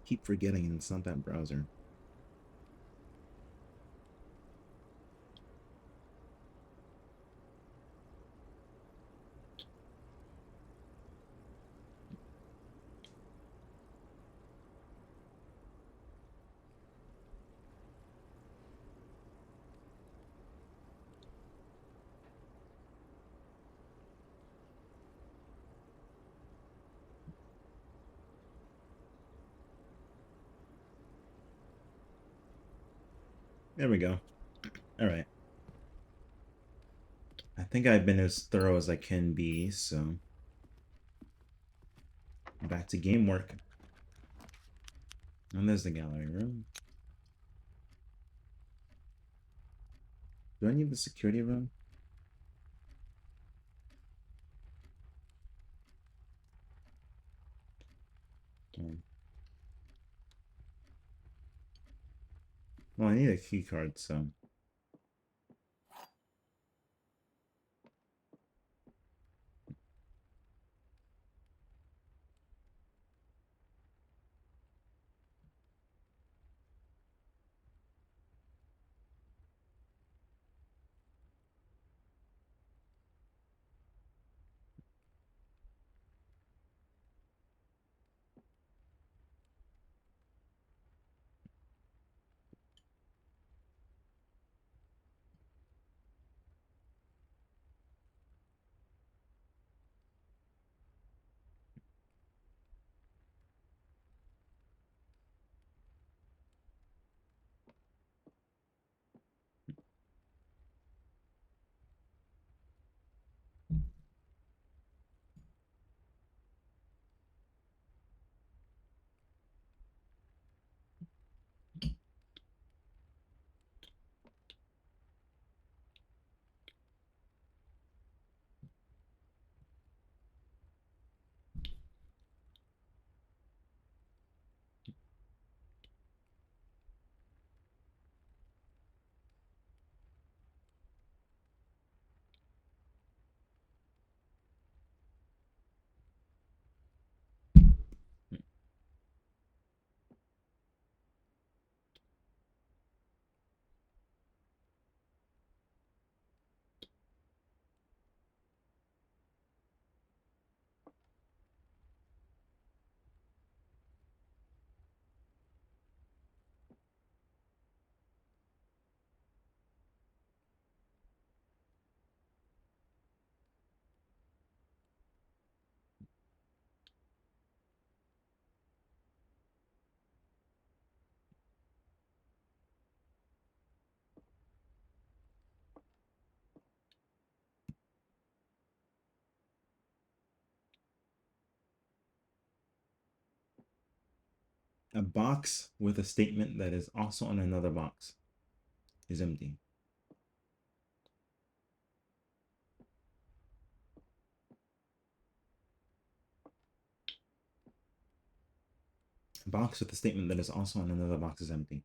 Keep forgetting it's not that browser. There we go. All right. I think I've been as thorough as I can be, so back to game work. And there's the gallery room. Do I need the security room? Well, I need a key card, so. A box with a statement that is also on another box is empty. A box with a statement that is also on another box is empty.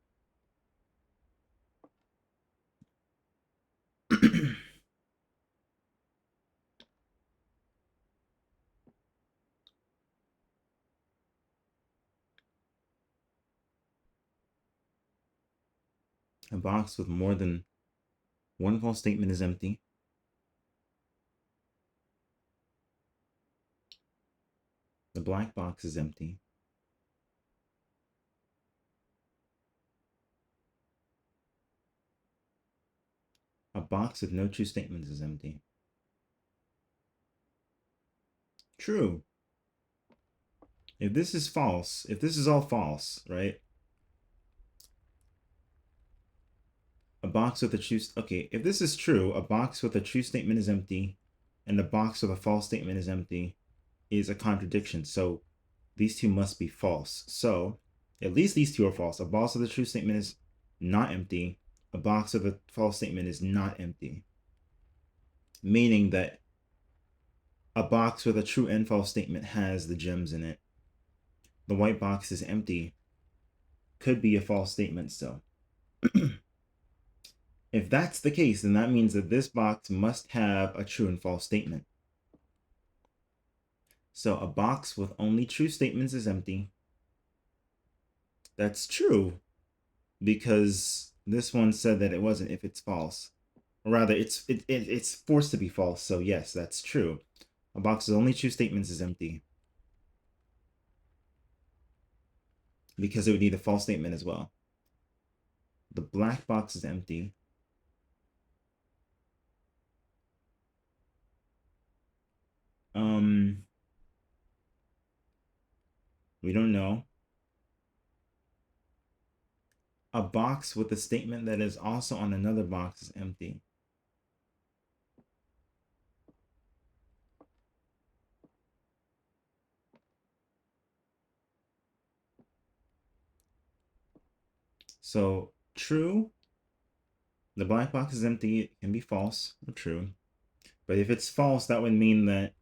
A box with more than one false statement is empty. The black box is empty. A box with no true statements is empty. True. If this is false, if this is all false, right? A box with a true... Okay, if this is true, a box with a true statement is empty, and a box with a false statement is empty is a contradiction. So these two must be false. So at least these two are false. A box with a true statement is not empty. A box with a false statement is not empty. Meaning that a box with a true and false statement has the gems in it. The white box is empty. Could be a false statement still. If that's the case, then that means that this box must have a true and false statement. So a box with only true statements is empty. That's true, because this one said that it wasn't if it's false. Or rather, it's forced to be false, so yes, that's true. A box with only true statements is empty. Because it would need a false statement as well. The black box is empty. We don't know. A box with a statement that is also on another box is empty. So true, the black box is empty. It can be false or true. But if it's false, that would mean that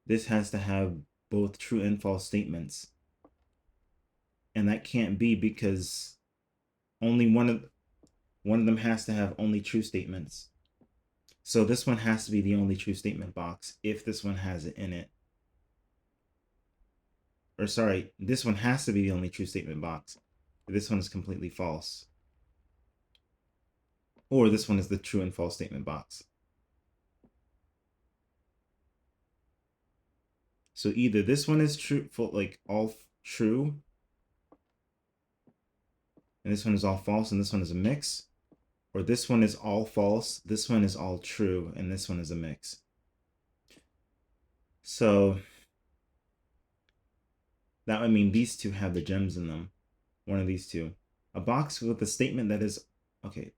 this has to have both true and false statements. And that can't be because only one of them has to have only true statements. So this one has to be the only true statement box if this one has it in it. Or sorry, this one has to be the only true statement box. This one is completely false. Or this one is the true and false statement box. So either this one is true, like all true, and this one is all false, and this one is a mix, or this one is all false, this one is all true, and this one is a mix. So that would mean these two have the gems in them. One of these two. A box with a statement that is... Okay,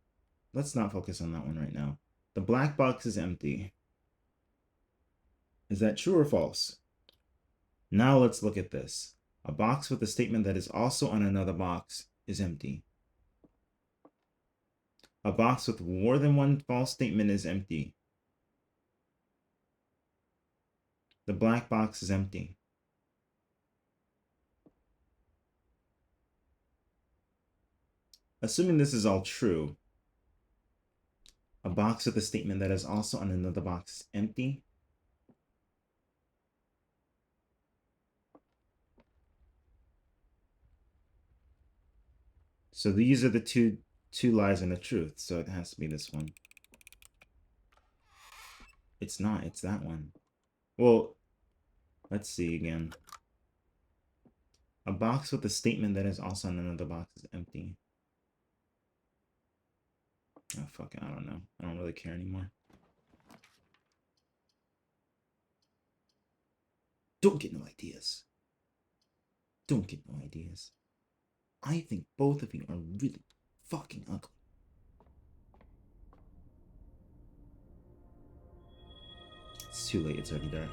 let's not focus on that one right now. The black box is empty. Is that true or false? Now let's look at this. A box with a statement that is also on another box is empty. A box with more than one false statement is empty. The black box is empty. Assuming this is all true, a box with a statement that is also on another box is empty. So these are the two lies and a truth, so it has to be this one. It's not, it's that one. Well, let's see again. A box with a statement that is also on another box is empty. Oh, fuck it, I don't know. I don't really care anymore. Don't get no ideas. Don't get no ideas. I think both of you are really fucking ugly. It's too late, it's already dark.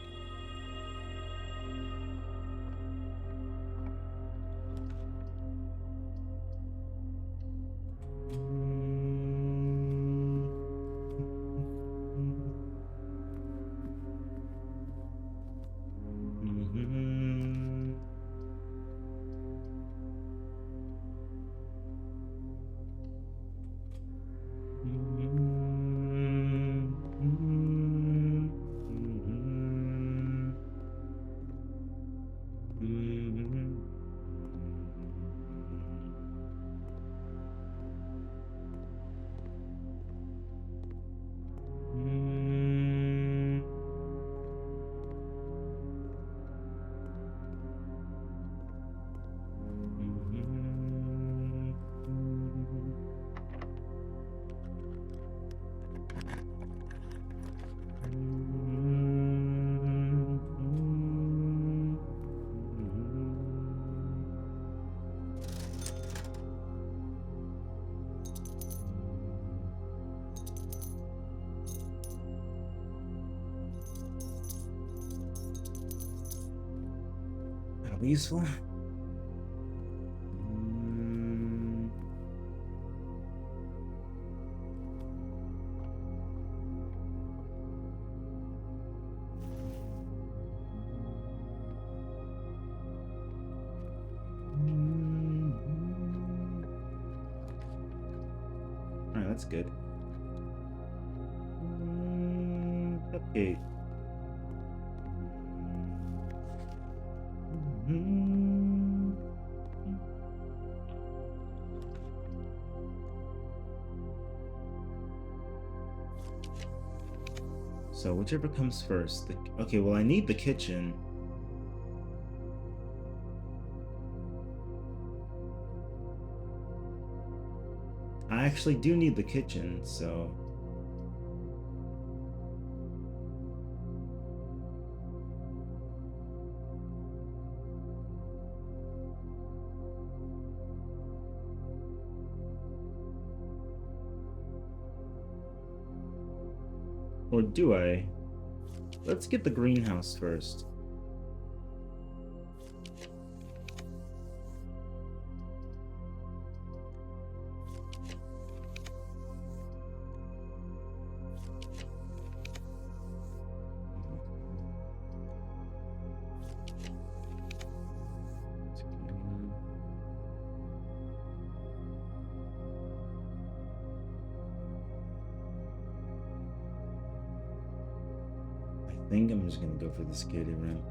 That'll be useful. Alright, that's good. Okay. So whichever comes first. Okay, well, I need the kitchen. I actually do need the kitchen, so... Or do I? Let's get the greenhouse first. I think I'm just gonna go for the security room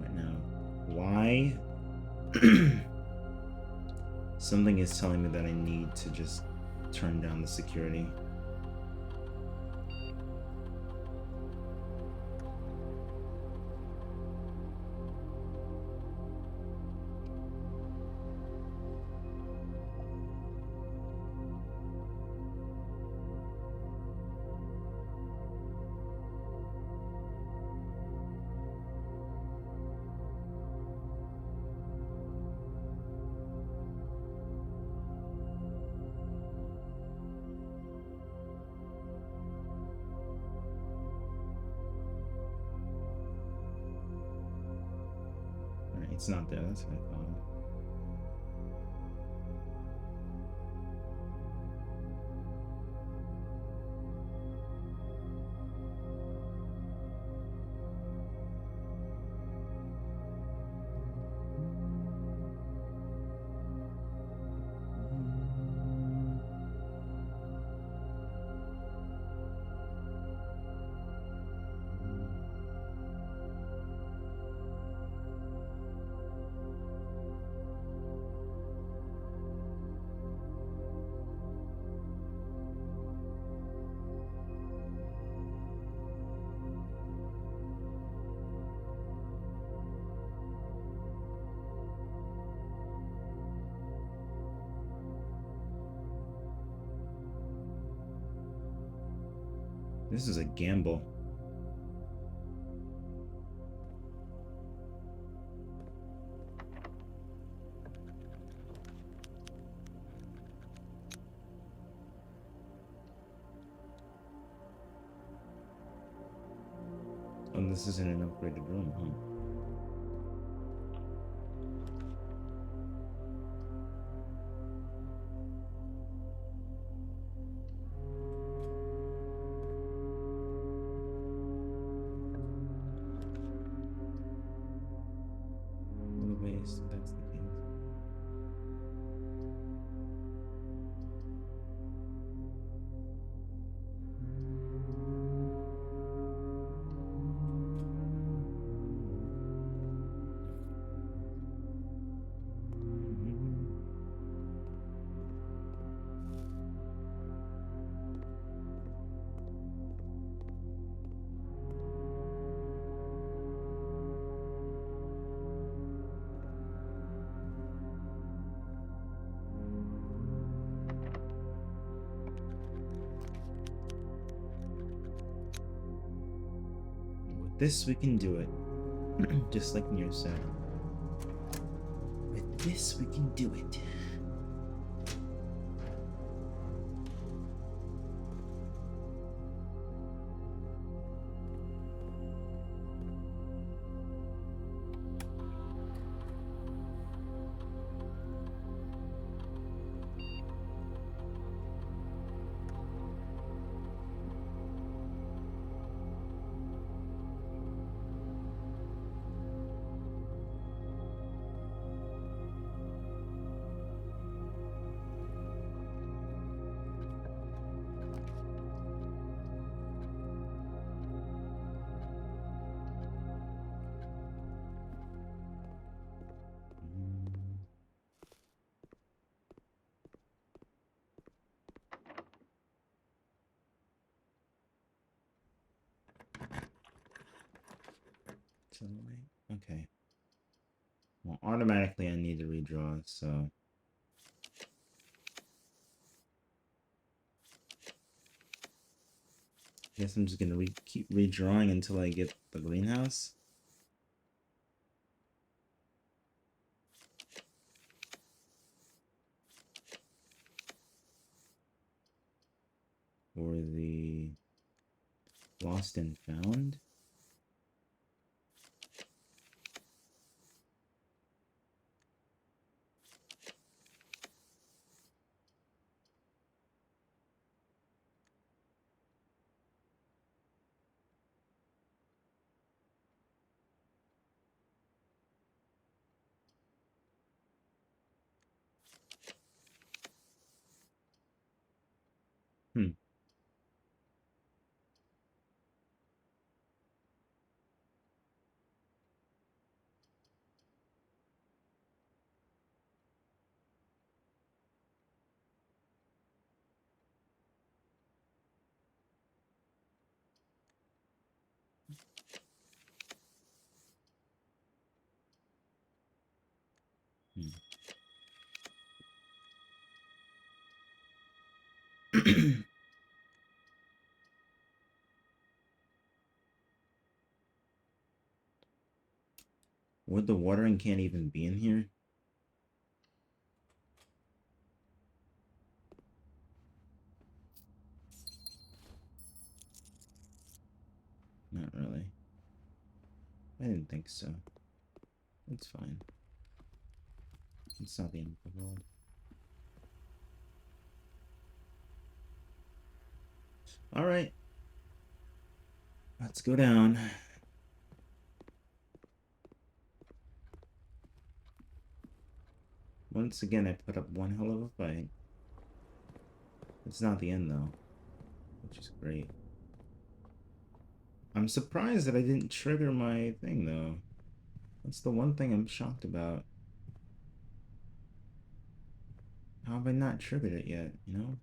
right now. Why? Something is telling me that I need to just turn down the security. It's not there, that's what I thought. This is a gamble. Oh, this isn't an upgraded room, huh? Anyways, that's the case. With this, we can do it. Just like Nier said. With this, we can do it. Okay. Well, automatically I need to redraw, so... Guess I'm just gonna keep redrawing until I get the greenhouse. Or the... Lost and found? Hmm. Hmm. Would the watering can even be in here? Not really. I didn't think so. It's fine. It's not the end of the world. Alright. Let's go down. Once again, I put up one hell of a fight. It's not the end, though. Which is great. I'm surprised that I didn't trigger my thing, though. That's the one thing I'm shocked about. How have I not triggered it yet, you know?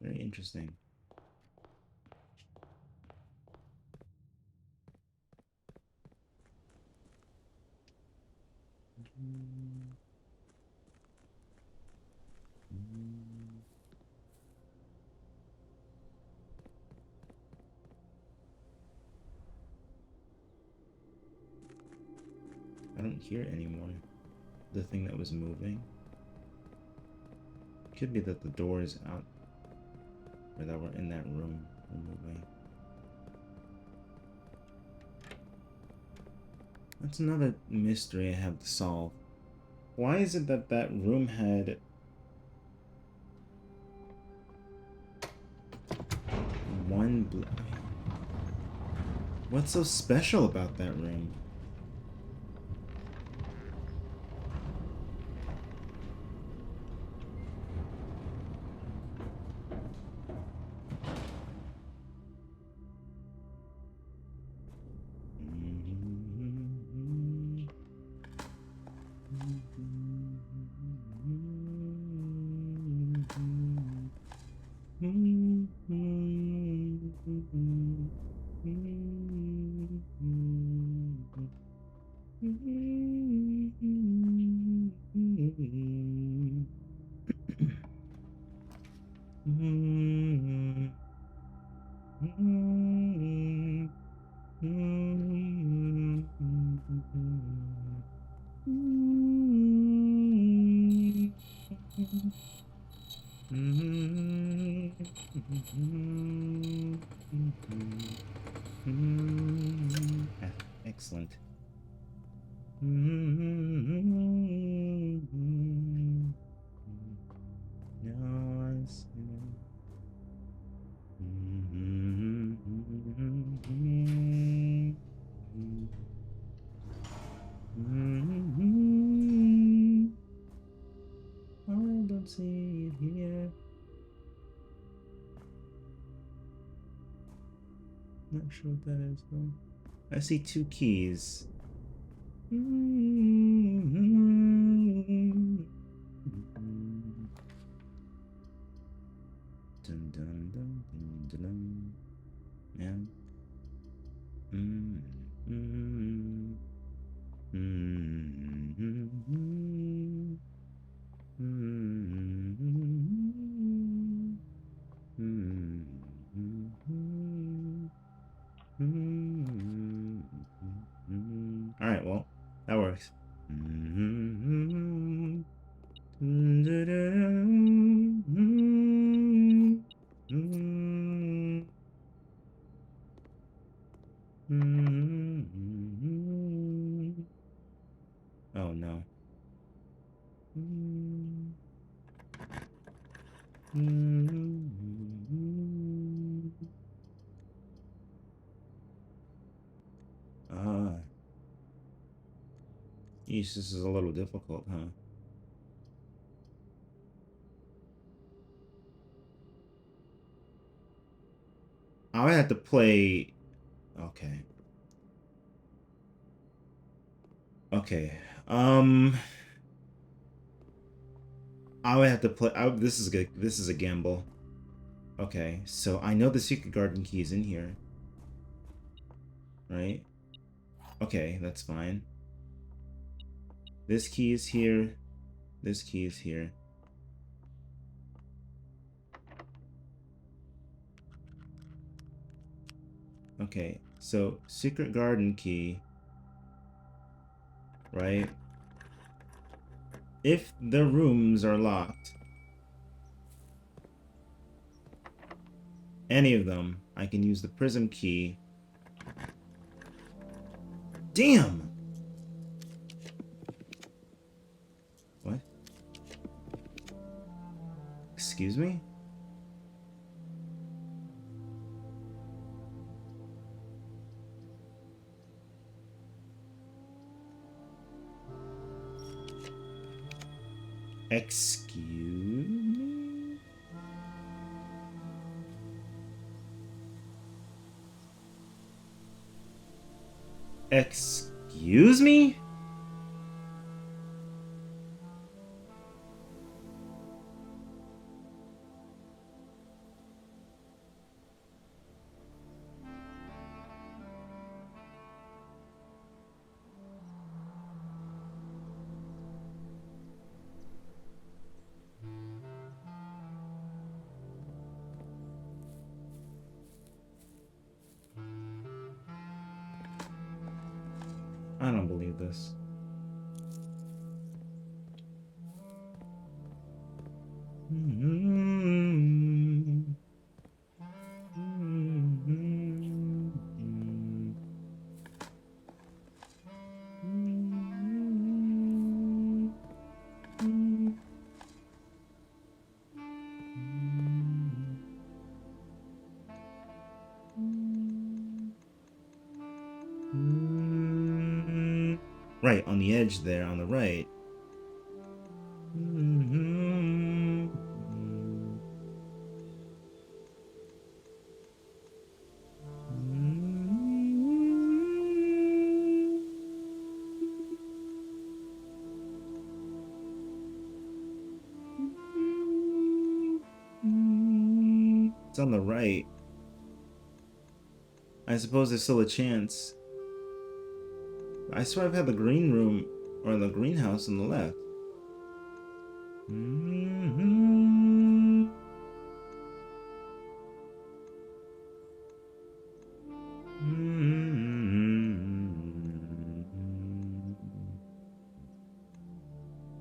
Very interesting. I don't hear it anymore. The thing that was moving. Could be that the door is out, or that we're in that room. We're moving. That's another mystery I have to solve. Why is it that that room had one what's so special about that room? Excellent. I don't see it here. Not sure what that is though. I see two keys. Dun dun dun dun dun dun. Man. Alright, well, that works. Ah, yeesh, this is a little difficult, huh? I would have to play. Okay. Okay. Um, I would have to play. This is good. This is a gamble. Okay, so I know the secret garden key is in here, right? Okay, that's fine. This key is here. This key is here. Okay, so secret garden key, right? If the rooms are locked, any of them, I can use the prism key. Damn! What? Excuse me? Excuse me? Excuse me? I don't believe this. Right, on the edge there, on the right. It's on the right. I suppose there's still a chance. I swear I've had the green room or the greenhouse on the left.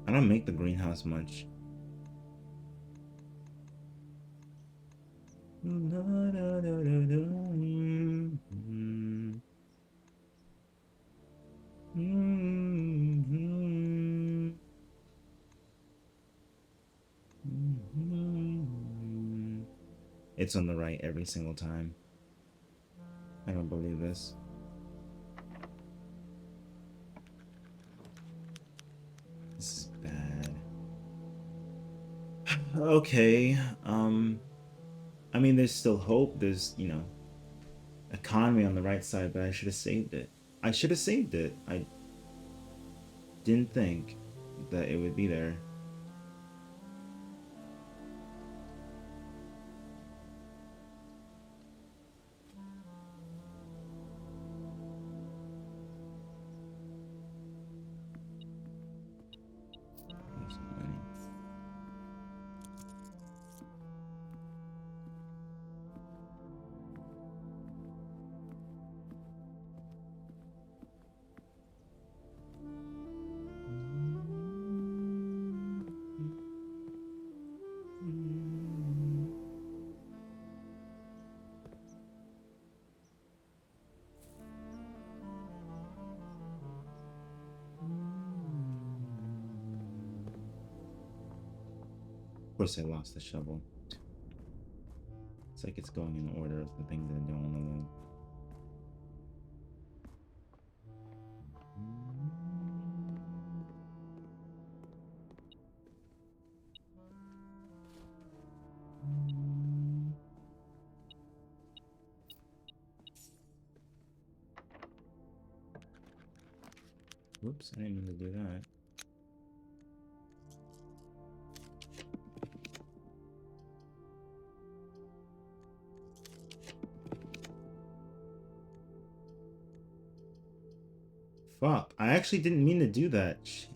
I don't make the greenhouse much. It's on the right every single time. I don't believe this. This is bad. Okay. I mean, there's still hope. There's, economy on the right side, but I should have saved it. I should have saved it. I didn't think that it would be there. There's some money. Of course, I lost the shovel. Looks like it's going in order of the things that I don't want to load. Whoops, I didn't mean to do that. Fuck, I actually didn't mean to do that. Shit.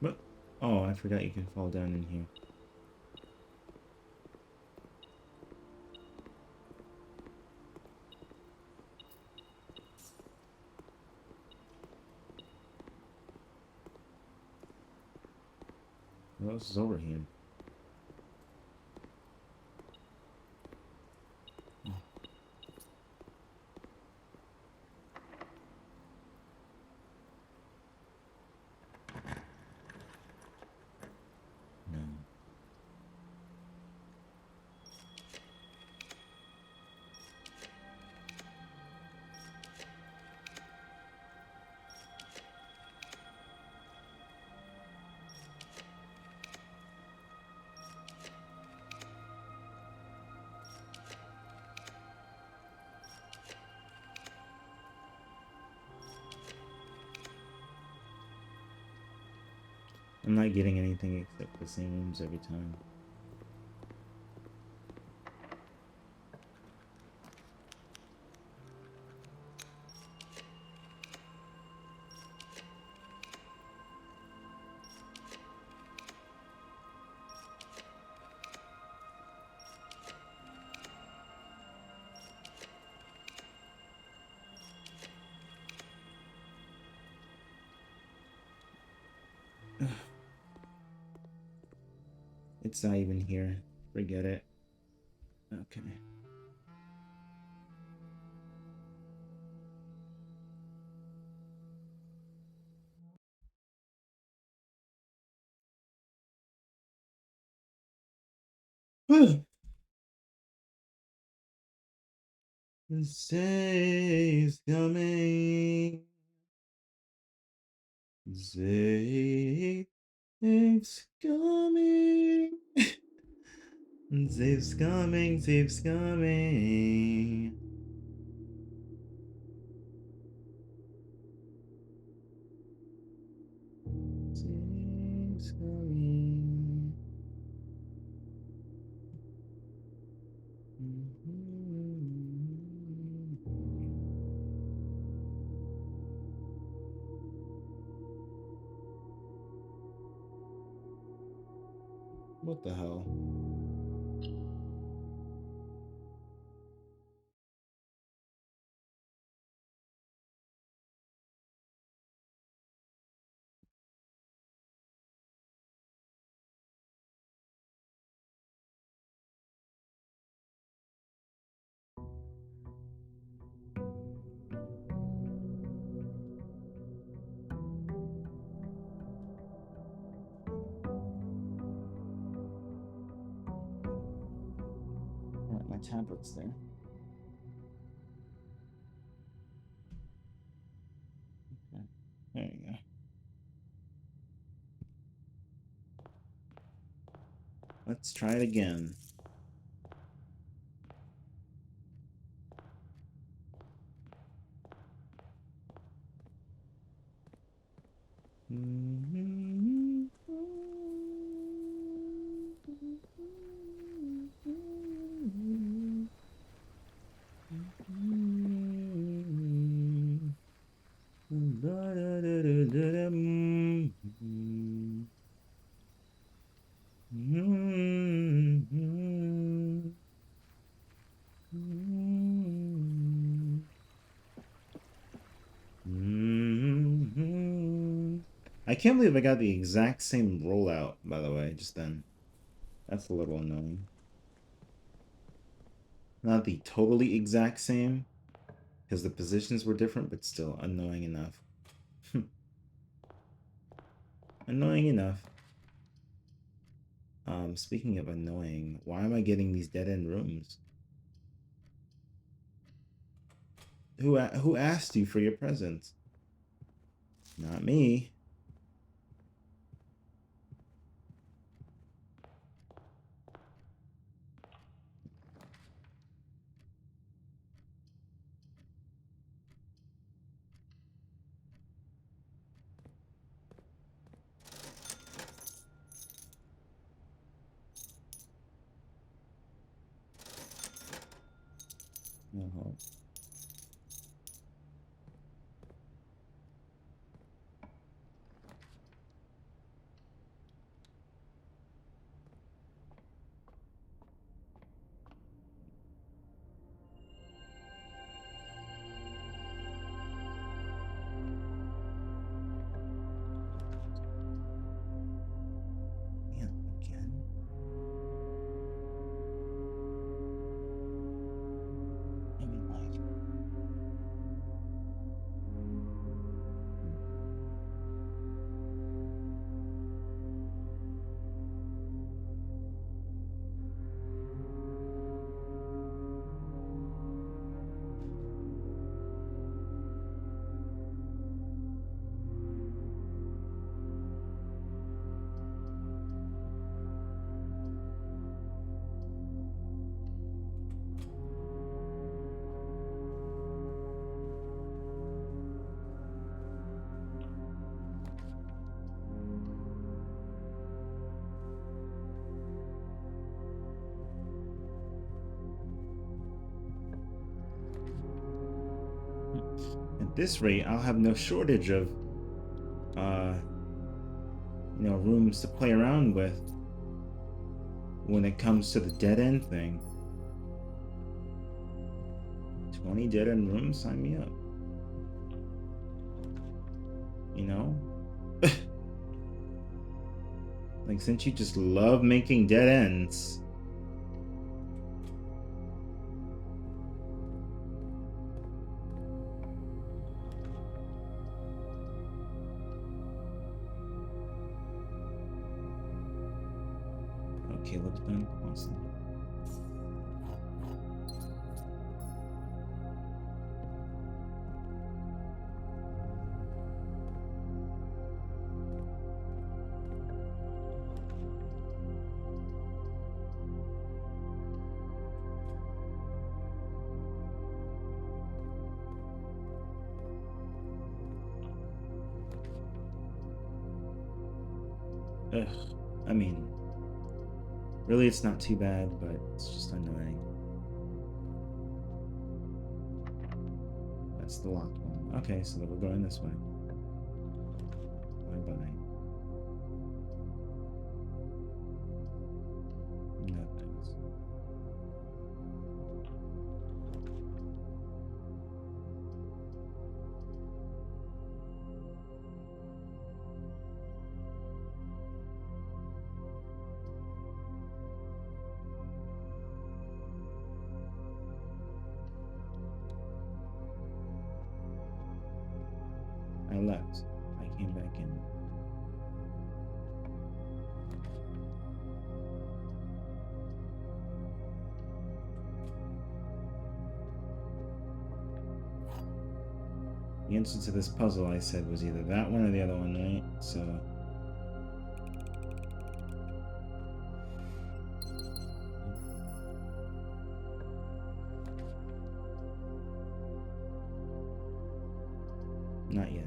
What? Oh, I forgot you can fall down in here. What else is over here? No. I'm not getting anything except the same rooms every time. It's not even here. Forget it. Okay. The day's coming. Dave's coming. Dave's coming. Dave's coming. Dave's coming. What the hell? Alright, my tablet's there. Okay. There you go. Let's try it again. I can't believe I got the exact same rollout, by the way, just then. That's a little annoying. Not the totally exact same, because the positions were different, but still annoying enough. Annoying enough. Speaking of annoying, why am I getting these dead-end rooms? Who asked you for your presents? Not me. Oh. Man, again. I mean, like. At this rate, I'll have no shortage of, uh, rooms to play around with when it comes to the dead end thing. 20 dead end rooms? Sign me up. You know? Like, since you just love making dead ends. Okay, let's done. Awesome. Ugh. I mean, really, it's not too bad, but it's just annoying. That's the locked one. Okay, so we're going this way. Bye-bye. No thanks. I left. I came back in. The answer to this puzzle, I said, was either that one or the other one, right? So... Not yet.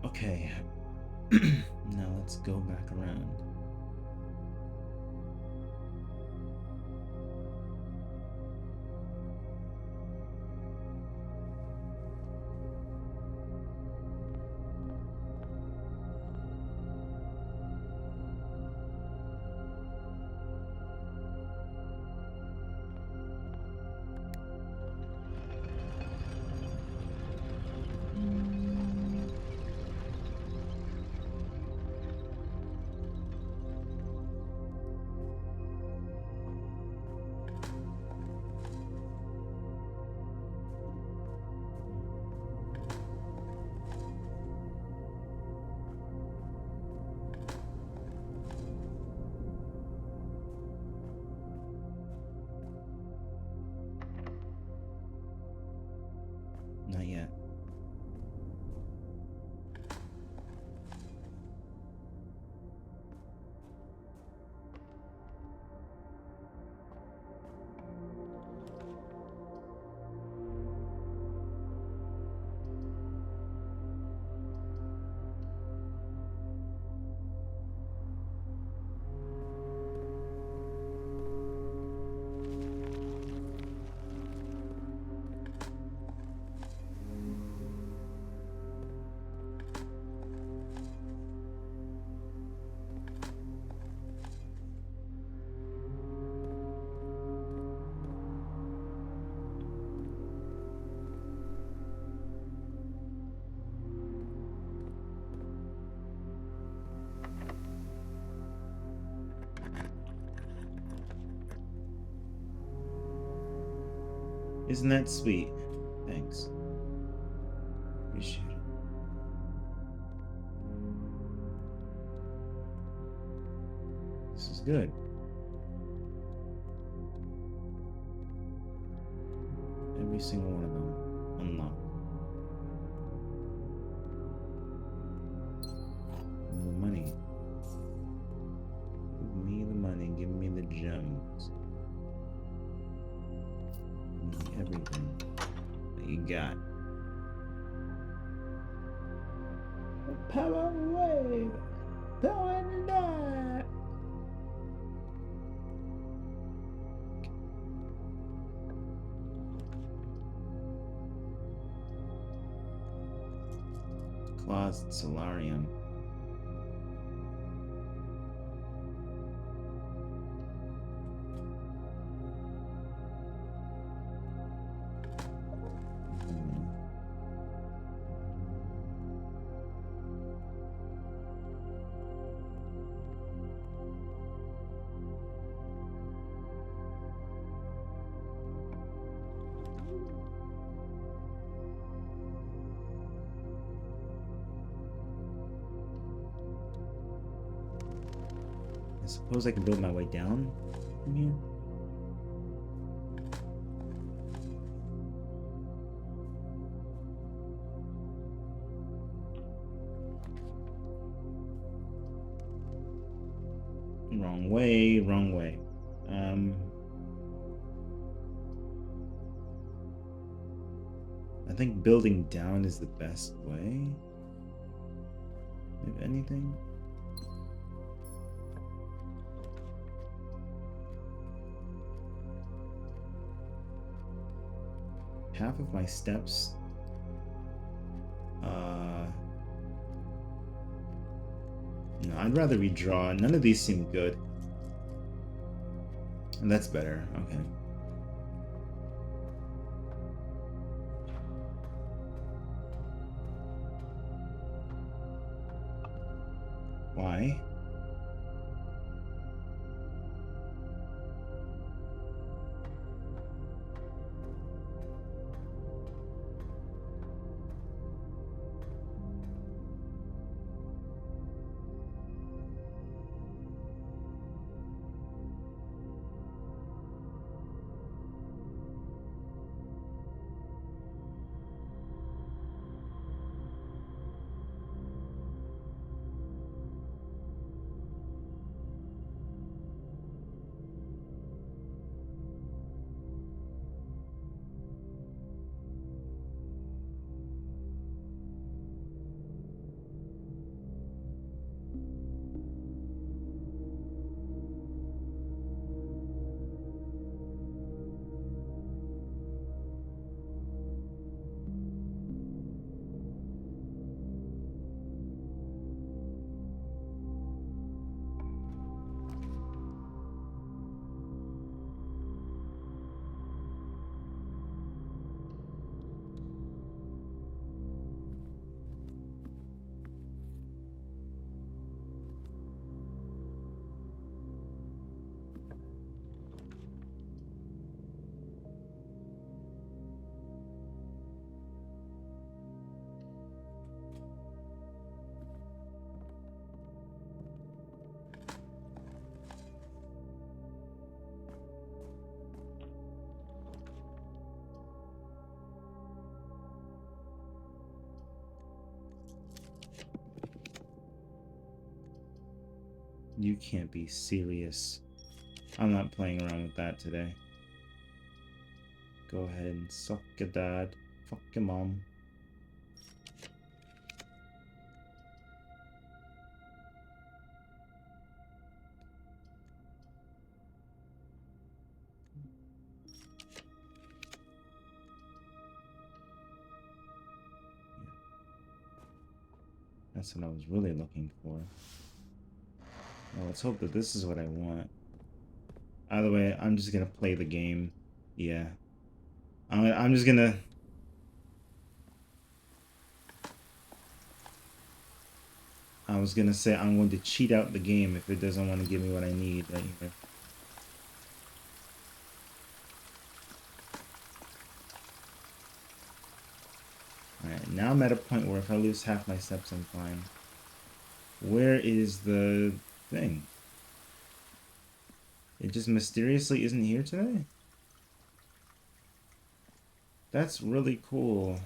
Okay. Now let's go back around. Not yet. Isn't that sweet? Thanks. Appreciate it. This is good. Every single one of them unlocked. Give me the money. Give me the money. Give me the gems. Give me everything that you got. Power wave! Power and die! Closet Solarium. I suppose I can build my way down from here. Wrong way, wrong way. I think building down is the best way. If anything. Half of my steps. No, I'd rather redraw. None of these seem good. And that's better. Okay. Why? You can't be serious. I'm not playing around with that today. Go ahead and suck your dad. Fuck your mom. That's what I was really looking for. Well, let's hope that this is what I want. Either way, I'm just gonna play the game. Yeah. I'm just gonna... I was gonna say I'm going to cheat out the game if it doesn't want to give me what I need right here. Alright, now I'm at a point where if I lose half my steps, I'm fine. Where is the thing? It just mysteriously isn't here today? That's really cool.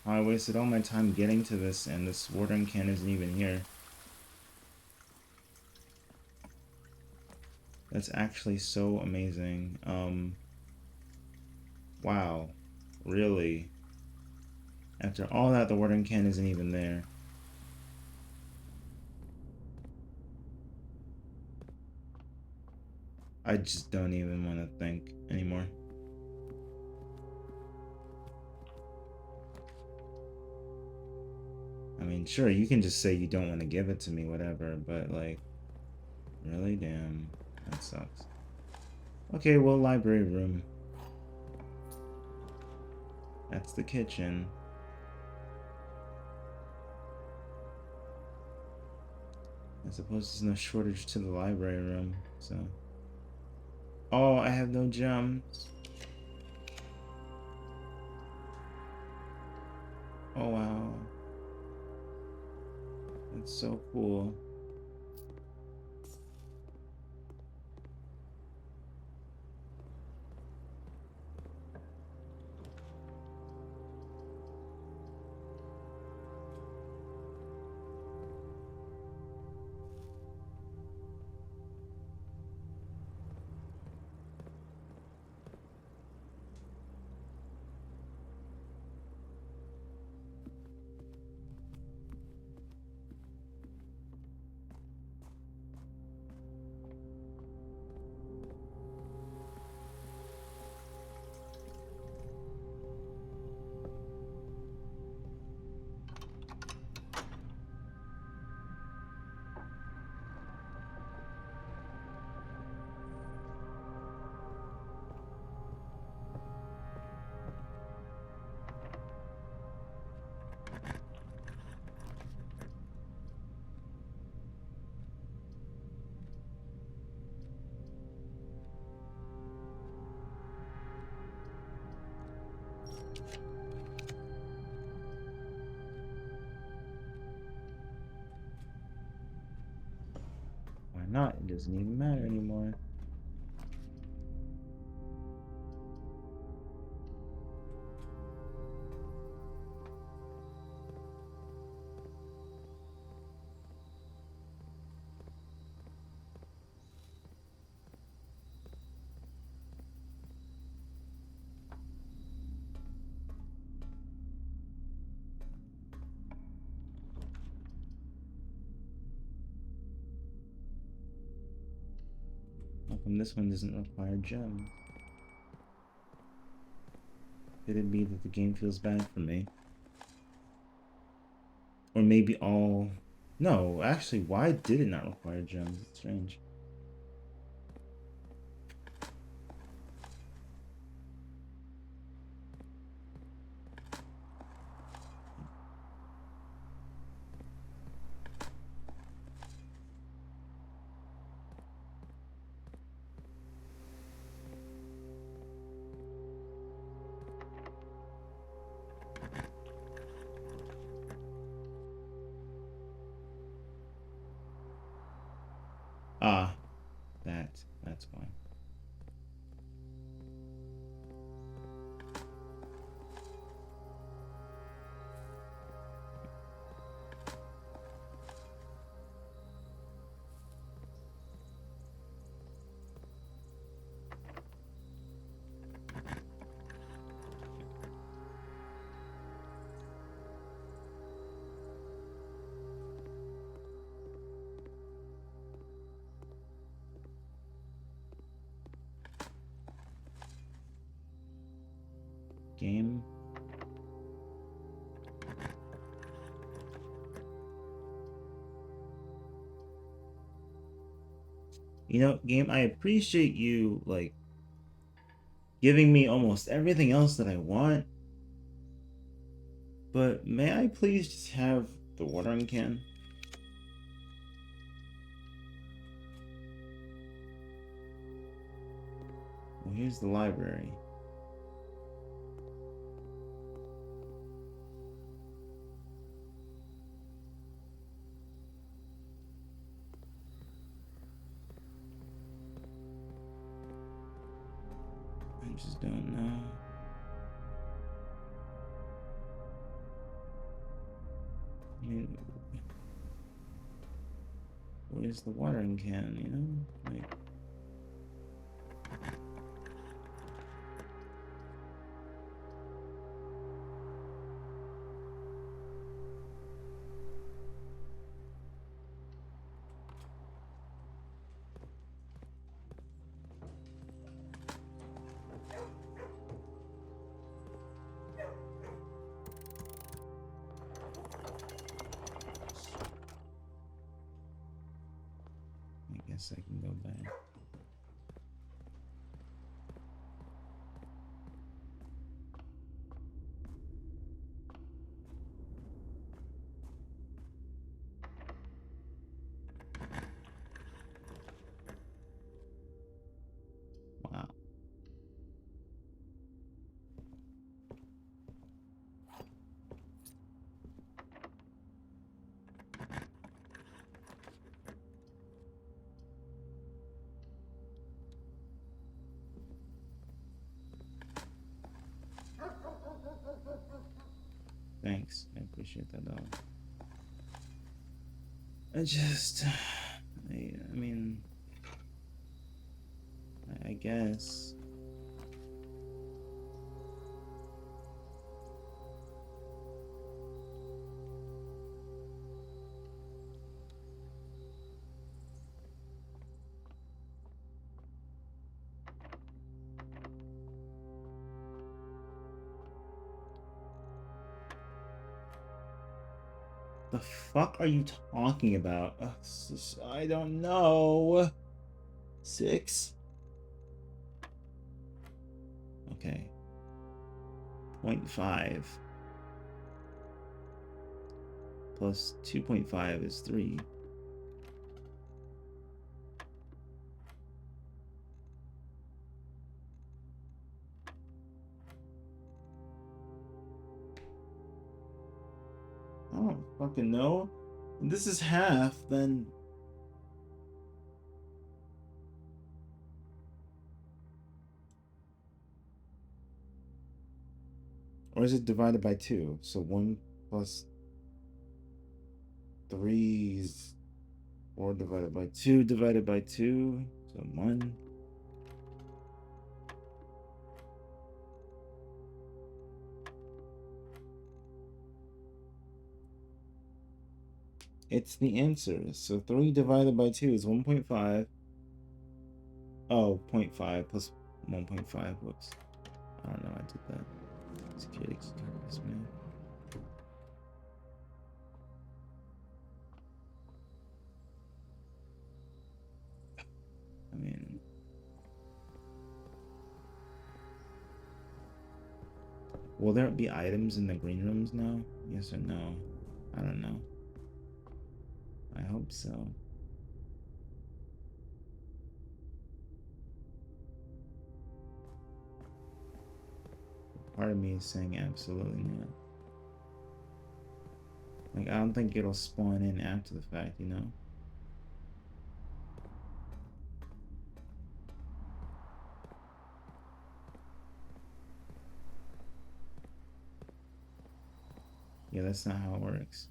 I wasted all my time getting to this, and this watering can isn't even here. That's actually so amazing. Wow. Really? After all that, the watering can isn't even there. I just don't even want to think anymore. I mean, sure, you can just say you don't want to give it to me, whatever, but like, really? Damn. That sucks. Okay, well, library room. That's the kitchen. I suppose there's no shortage to the library room, so... Oh, I have no gems. Oh, wow. That's so cool. Why not? It doesn't even matter anymore. How come this one doesn't require gems? Could it be that the game feels bad for me? Or maybe all... No, actually, why did it not require gems? It's strange. Ah, that's why. game. You know, game, I appreciate you, like, giving me almost everything else that I want. But may I please just have the watering can? Well, here's the library. I just don't know. I mean, where's the watering can, you know? Like, I guess I can go back. Wow. Thanks. I appreciate that, dog. I mean, I guess. The fuck are you talking about? I don't know. 6? Okay. 0.5 plus 2.5 is 3. I don't fucking know. If this is half, then... Or is it divided by 2? So 1 plus 3 is 4 divided by 2 divided by 2. So 1. It's the answer. So 3 divided by 2 is 1.5. Oh, 0.5 plus 1.5. Whoops. I don't know. I did that. Security cards, man. I mean, will there be items in the green rooms now? Yes or no? I don't know. I hope so. Part of me is saying absolutely not. Like, I don't think it'll spawn in after the fact, you know? Yeah, that's not how it works.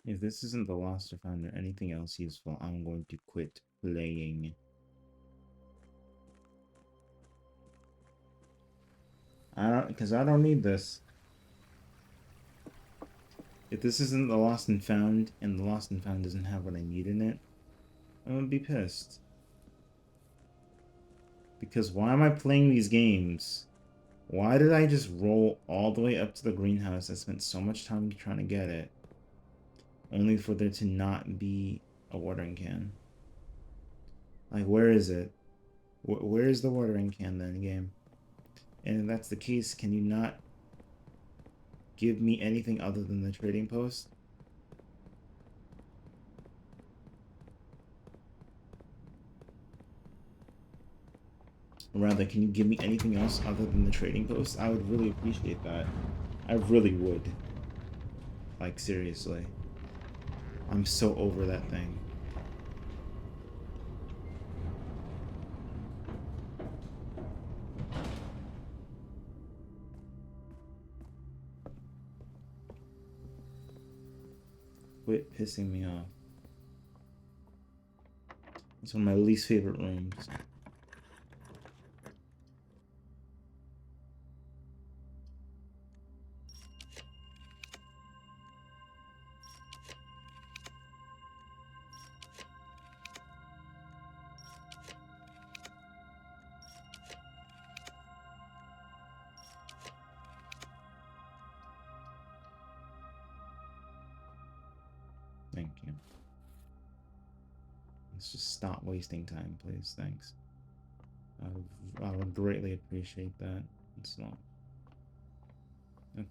If this isn't the Lost or Found or anything else useful, I'm going to quit playing. Because I don't need this. If this isn't the Lost and Found, and the Lost and Found doesn't have what I need in it, I'm gonna be pissed. Because why am I playing these games? Why did I just roll all the way up to the greenhouse? I spent so much time trying to get it, only for there to not be a watering can. Like, where is it? Where is the watering can then, game? And if that's the case, can you not give me anything other than the trading post? Or rather, can you give me anything else other than the trading post? I would really appreciate that. I really would. Like, seriously. I'm so over that thing. Quit pissing me off. It's one of my least favorite rooms. Thank you. Let's just stop wasting time, please. Thanks. I would greatly appreciate that. It's not. Okay.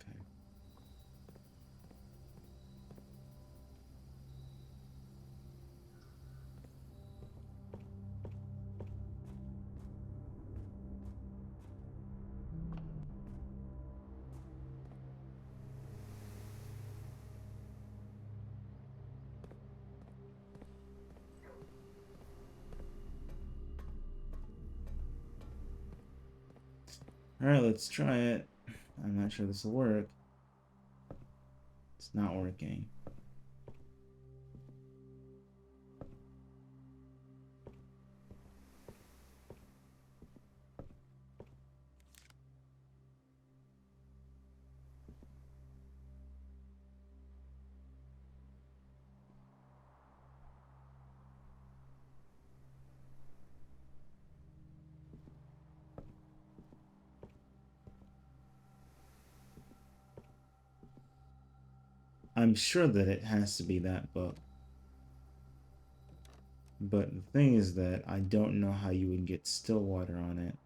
Alright, let's try it. I'm not sure this will work. It's not working. I'm sure that it has to be that book. But the thing is that I don't know how you would get still water on it.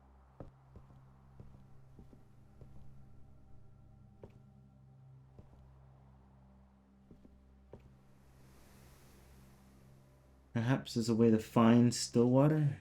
Perhaps there's a way to find still water?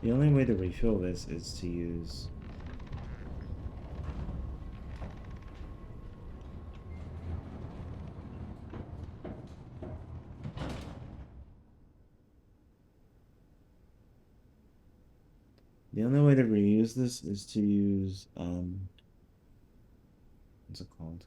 The only way to refill this is to use... The only way to reuse this is to use, what's it called?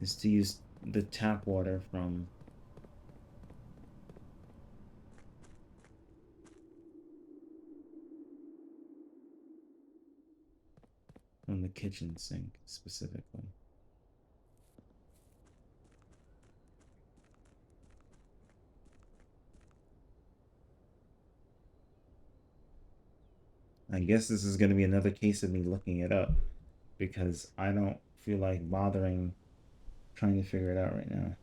Is to use the tap water from the kitchen sink specifically. I guess this is going to be another case of me looking it up. because I don't feel like bothering trying to figure it out right now.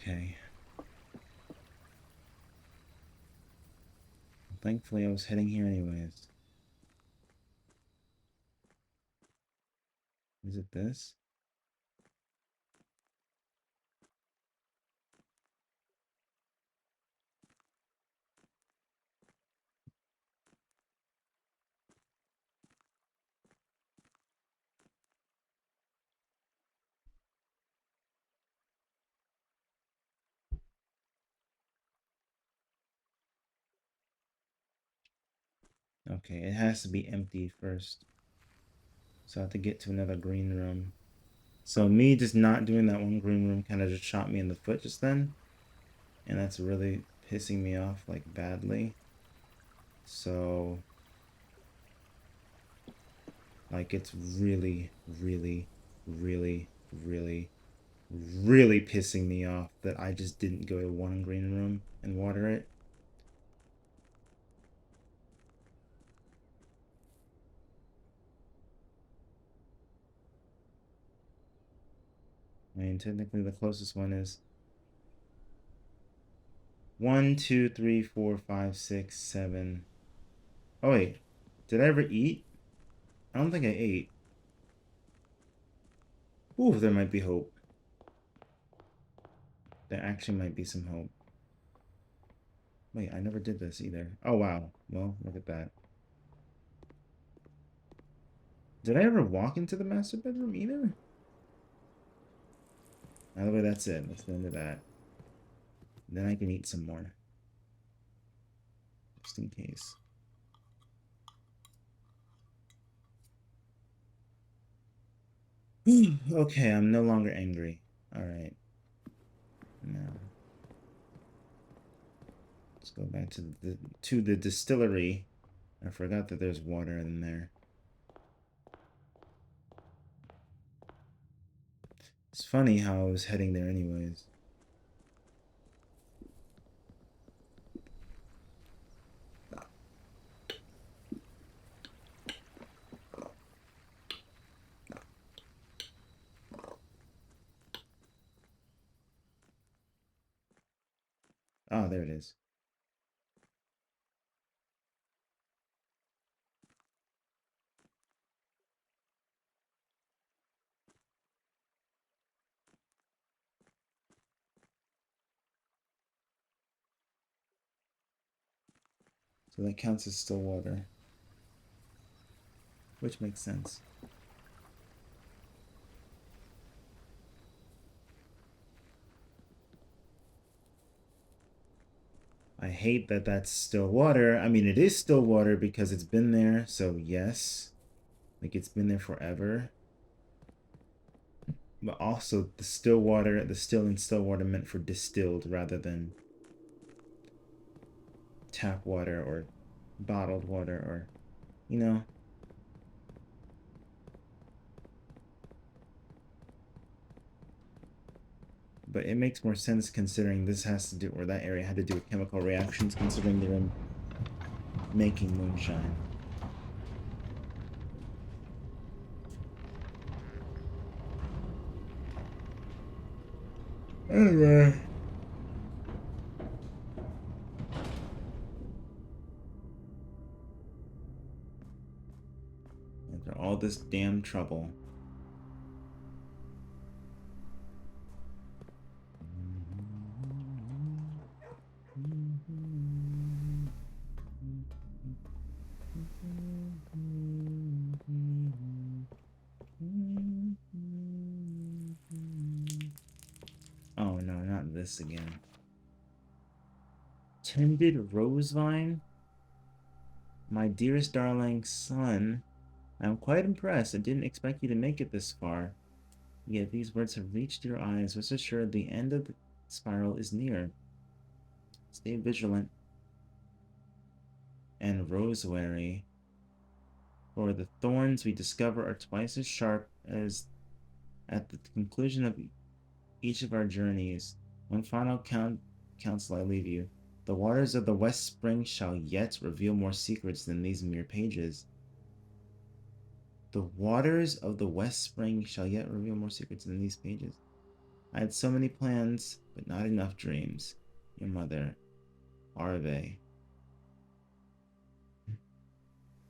Okay. Thankfully, I was heading here anyways. Is it this? Okay, it has to be empty first. So I have to get to another green room. So me just not doing that one green room kind of just shot me in the foot just then. And that's really pissing me off like badly. So like it's really, really, really, really, really pissing me off that I just didn't go to one green room and water it. I mean, technically the closest one is 1, 2, 3, 4, 5, 6, 7. Oh wait, did I ever eat? I don't think I ate. Ooh, there might be hope. There actually might be some hope. Wait, I never did this either. Oh wow. Well, look at that. Did I ever walk into the master bedroom either? Either way, that's it. That's the end of that. Then I can eat some more. Just in case. Okay, I'm no longer angry. Alright. Now. Let's go back to the distillery. I forgot that there's water in there. It's funny how I was heading there anyways. Oh, there it is. So that counts as still water. Which makes sense. I hate that that's still water. I mean, it is still water because it's been there, so yes. Like, it's been there forever. But also, the still water, the still and still water meant for distilled rather than tap water or bottled water or, you know. But it makes more sense considering this has to do, or that area had to do with chemical reactions, considering they're making moonshine. Anyway. After all this damn trouble. Oh no, not this again. Tended Rosevine? My dearest darling son, I am quite impressed. I didn't expect you to make it this far. Yet these words have reached your eyes. Rest assured the end of the spiral is near. Stay vigilant and rosewary, for the thorns we discover are twice as sharp as at the conclusion of each of our journeys. One final counsel I leave you. The waters of the West Spring shall yet reveal more secrets than these mere pages. The waters of the West Spring shall yet reveal more secrets than these pages. I had so many plans, but not enough dreams. Your mother, Arve.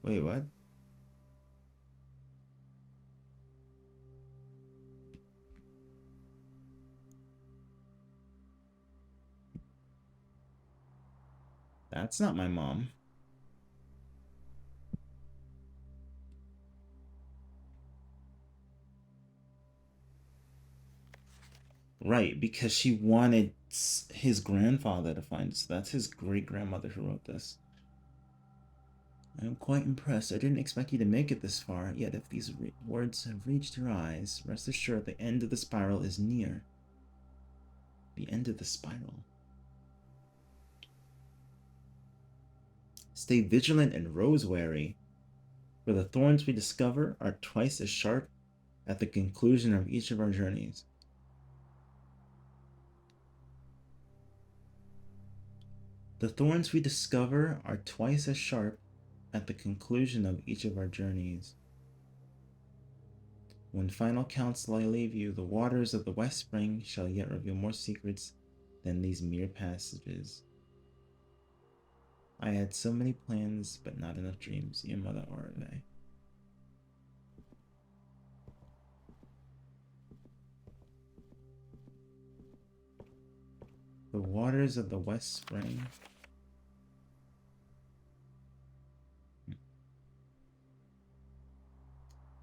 Wait, what? That's not my mom. Right, because she wanted his grandfather to find it. So that's his great-grandmother who wrote this. I am quite impressed. I didn't expect you to make it this far, yet if these words have reached your eyes, rest assured the end of the spiral is near. The end of the spiral. Stay vigilant and rosewary, for the thorns we discover are twice as sharp at the conclusion of each of our journeys. The thorns we discover are twice as sharp at the conclusion of each of our journeys. One final counsel I leave you, the waters of the West Spring shall yet reveal more secrets than these mere passages. I had so many plans, but not enough dreams. Your mother, Arve. The waters of the West Spring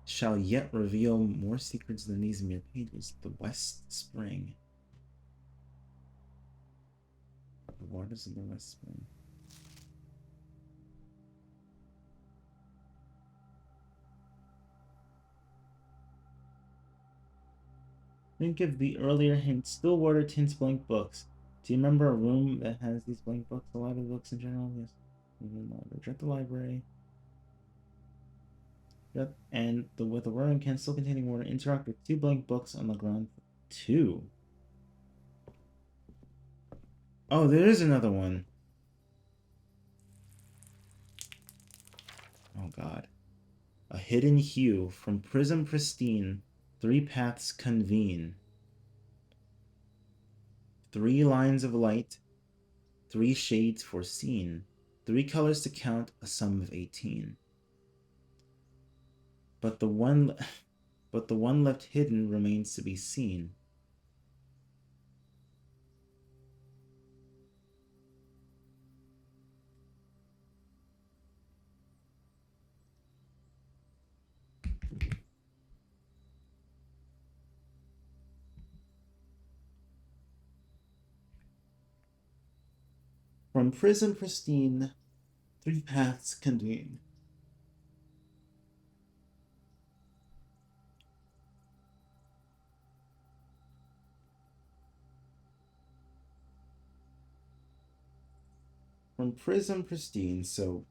shall yet reveal more secrets than these mere pages. The West Spring. The waters of the West Spring. Think of the earlier hint. Stillwater tints blank books. Do you remember a room that has these blank books? A lot of books in general? Yes. At the library. Yep. And with the whirring can still containing water, interact with 2 blank books on the ground. 2. Oh, there is another one. Oh god. A hidden hue from prism pristine. 3 paths convene. 3 lines of light. 3 shades foreseen. 3 colors to count, a sum of 18. But the one left hidden remains to be seen. From prism pristine, 3 paths convene. From prism pristine, so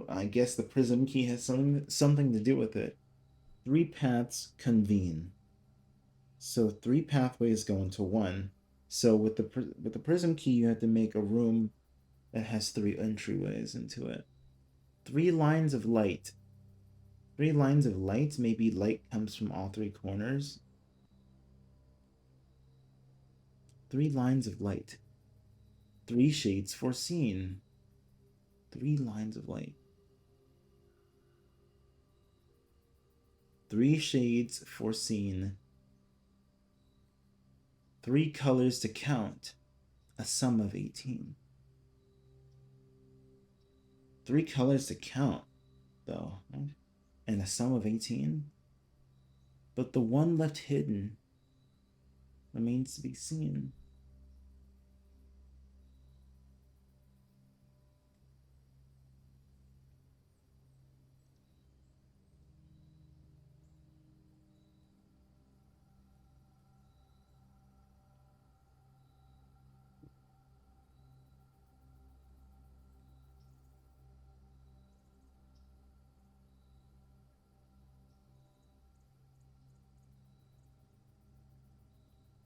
I guess the prism key has something to do with it. 3 paths convene. So 3 pathways go into 1. So with the prism key, you have to make a room that has 3 entryways into it. 3 lines of light. 3 lines of light. Maybe light comes from all 3 corners. 3 lines of light. 3 shades foreseen. 3 lines of light. 3 shades foreseen. 3 colors to count. A sum of 18. 3 colors to count, though, right? And a sum of 18? But the one left hidden remains to be seen.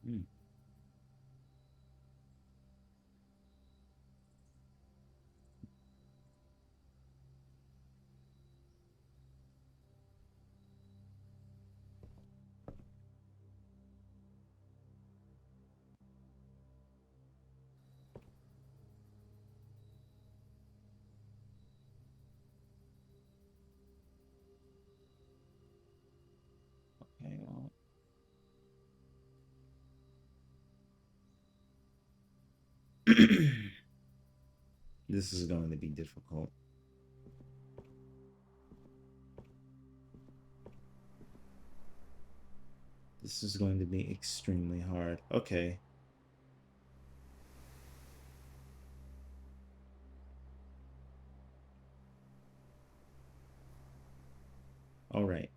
Hmm. Okay, well. This is going to be difficult. This is going to be extremely hard. Okay. All right.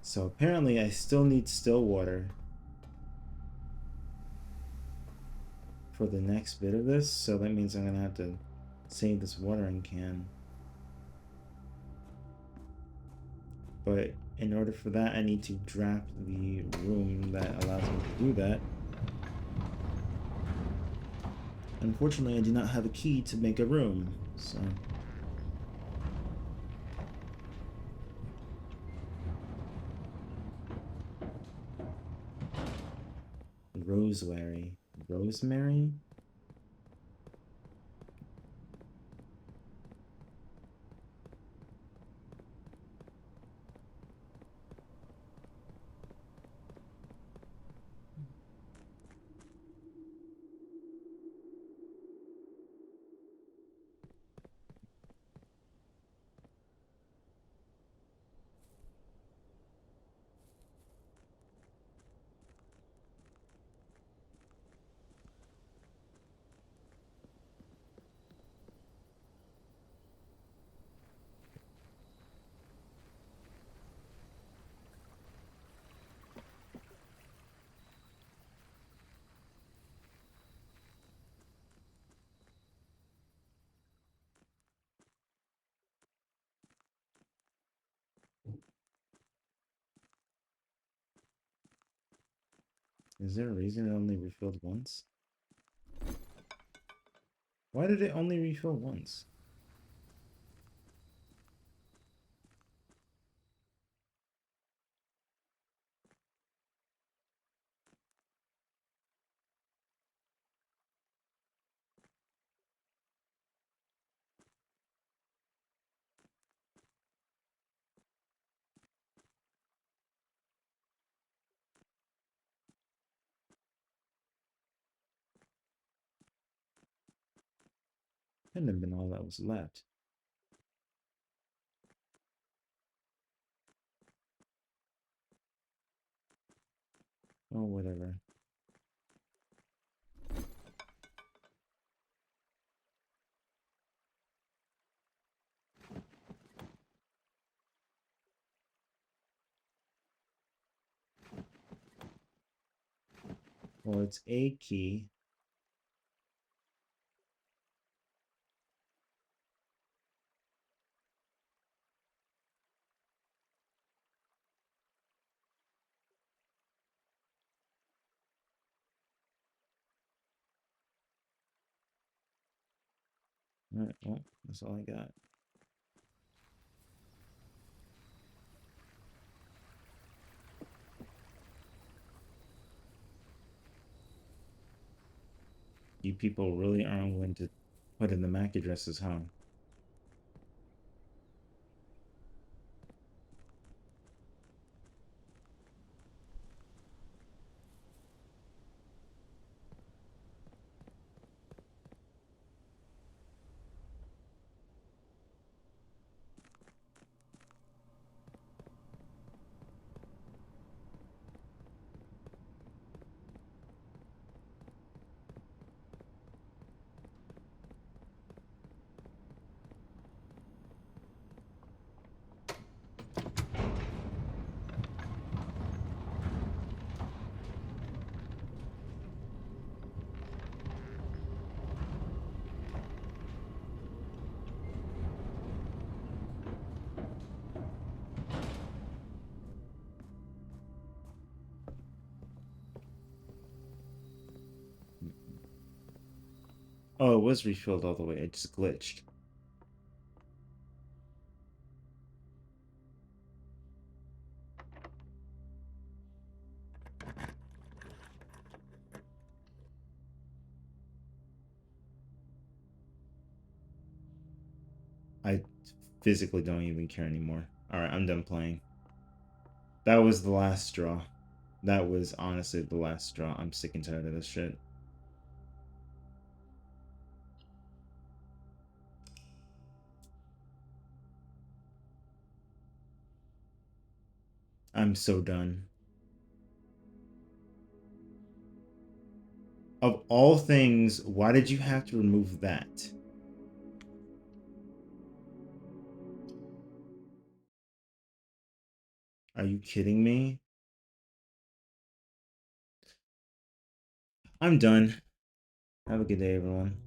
So apparently I still need still water for the next bit of this. So that means I'm going to have to save this watering can. But in order for that, I need to draft the room that allows me to do that. Unfortunately, I do not have a key to make a room, so... Rosemary. Rosemary? Is there a reason it only refilled once? Why did it only refill once? Couldn't have been all that was left. Oh, whatever. Well, it's a key. Alright, well, that's all I got. you people really aren't willing to put in the MAC addresses, huh? Oh, it was refilled all the way. It just glitched. I physically don't even care anymore. All right, I'm done playing. That was the last straw. That was honestly the last straw. I'm sick and tired of this shit. I'm so done. Of all things, why did you have to remove that? Are you kidding me? I'm done. Have a good day, everyone.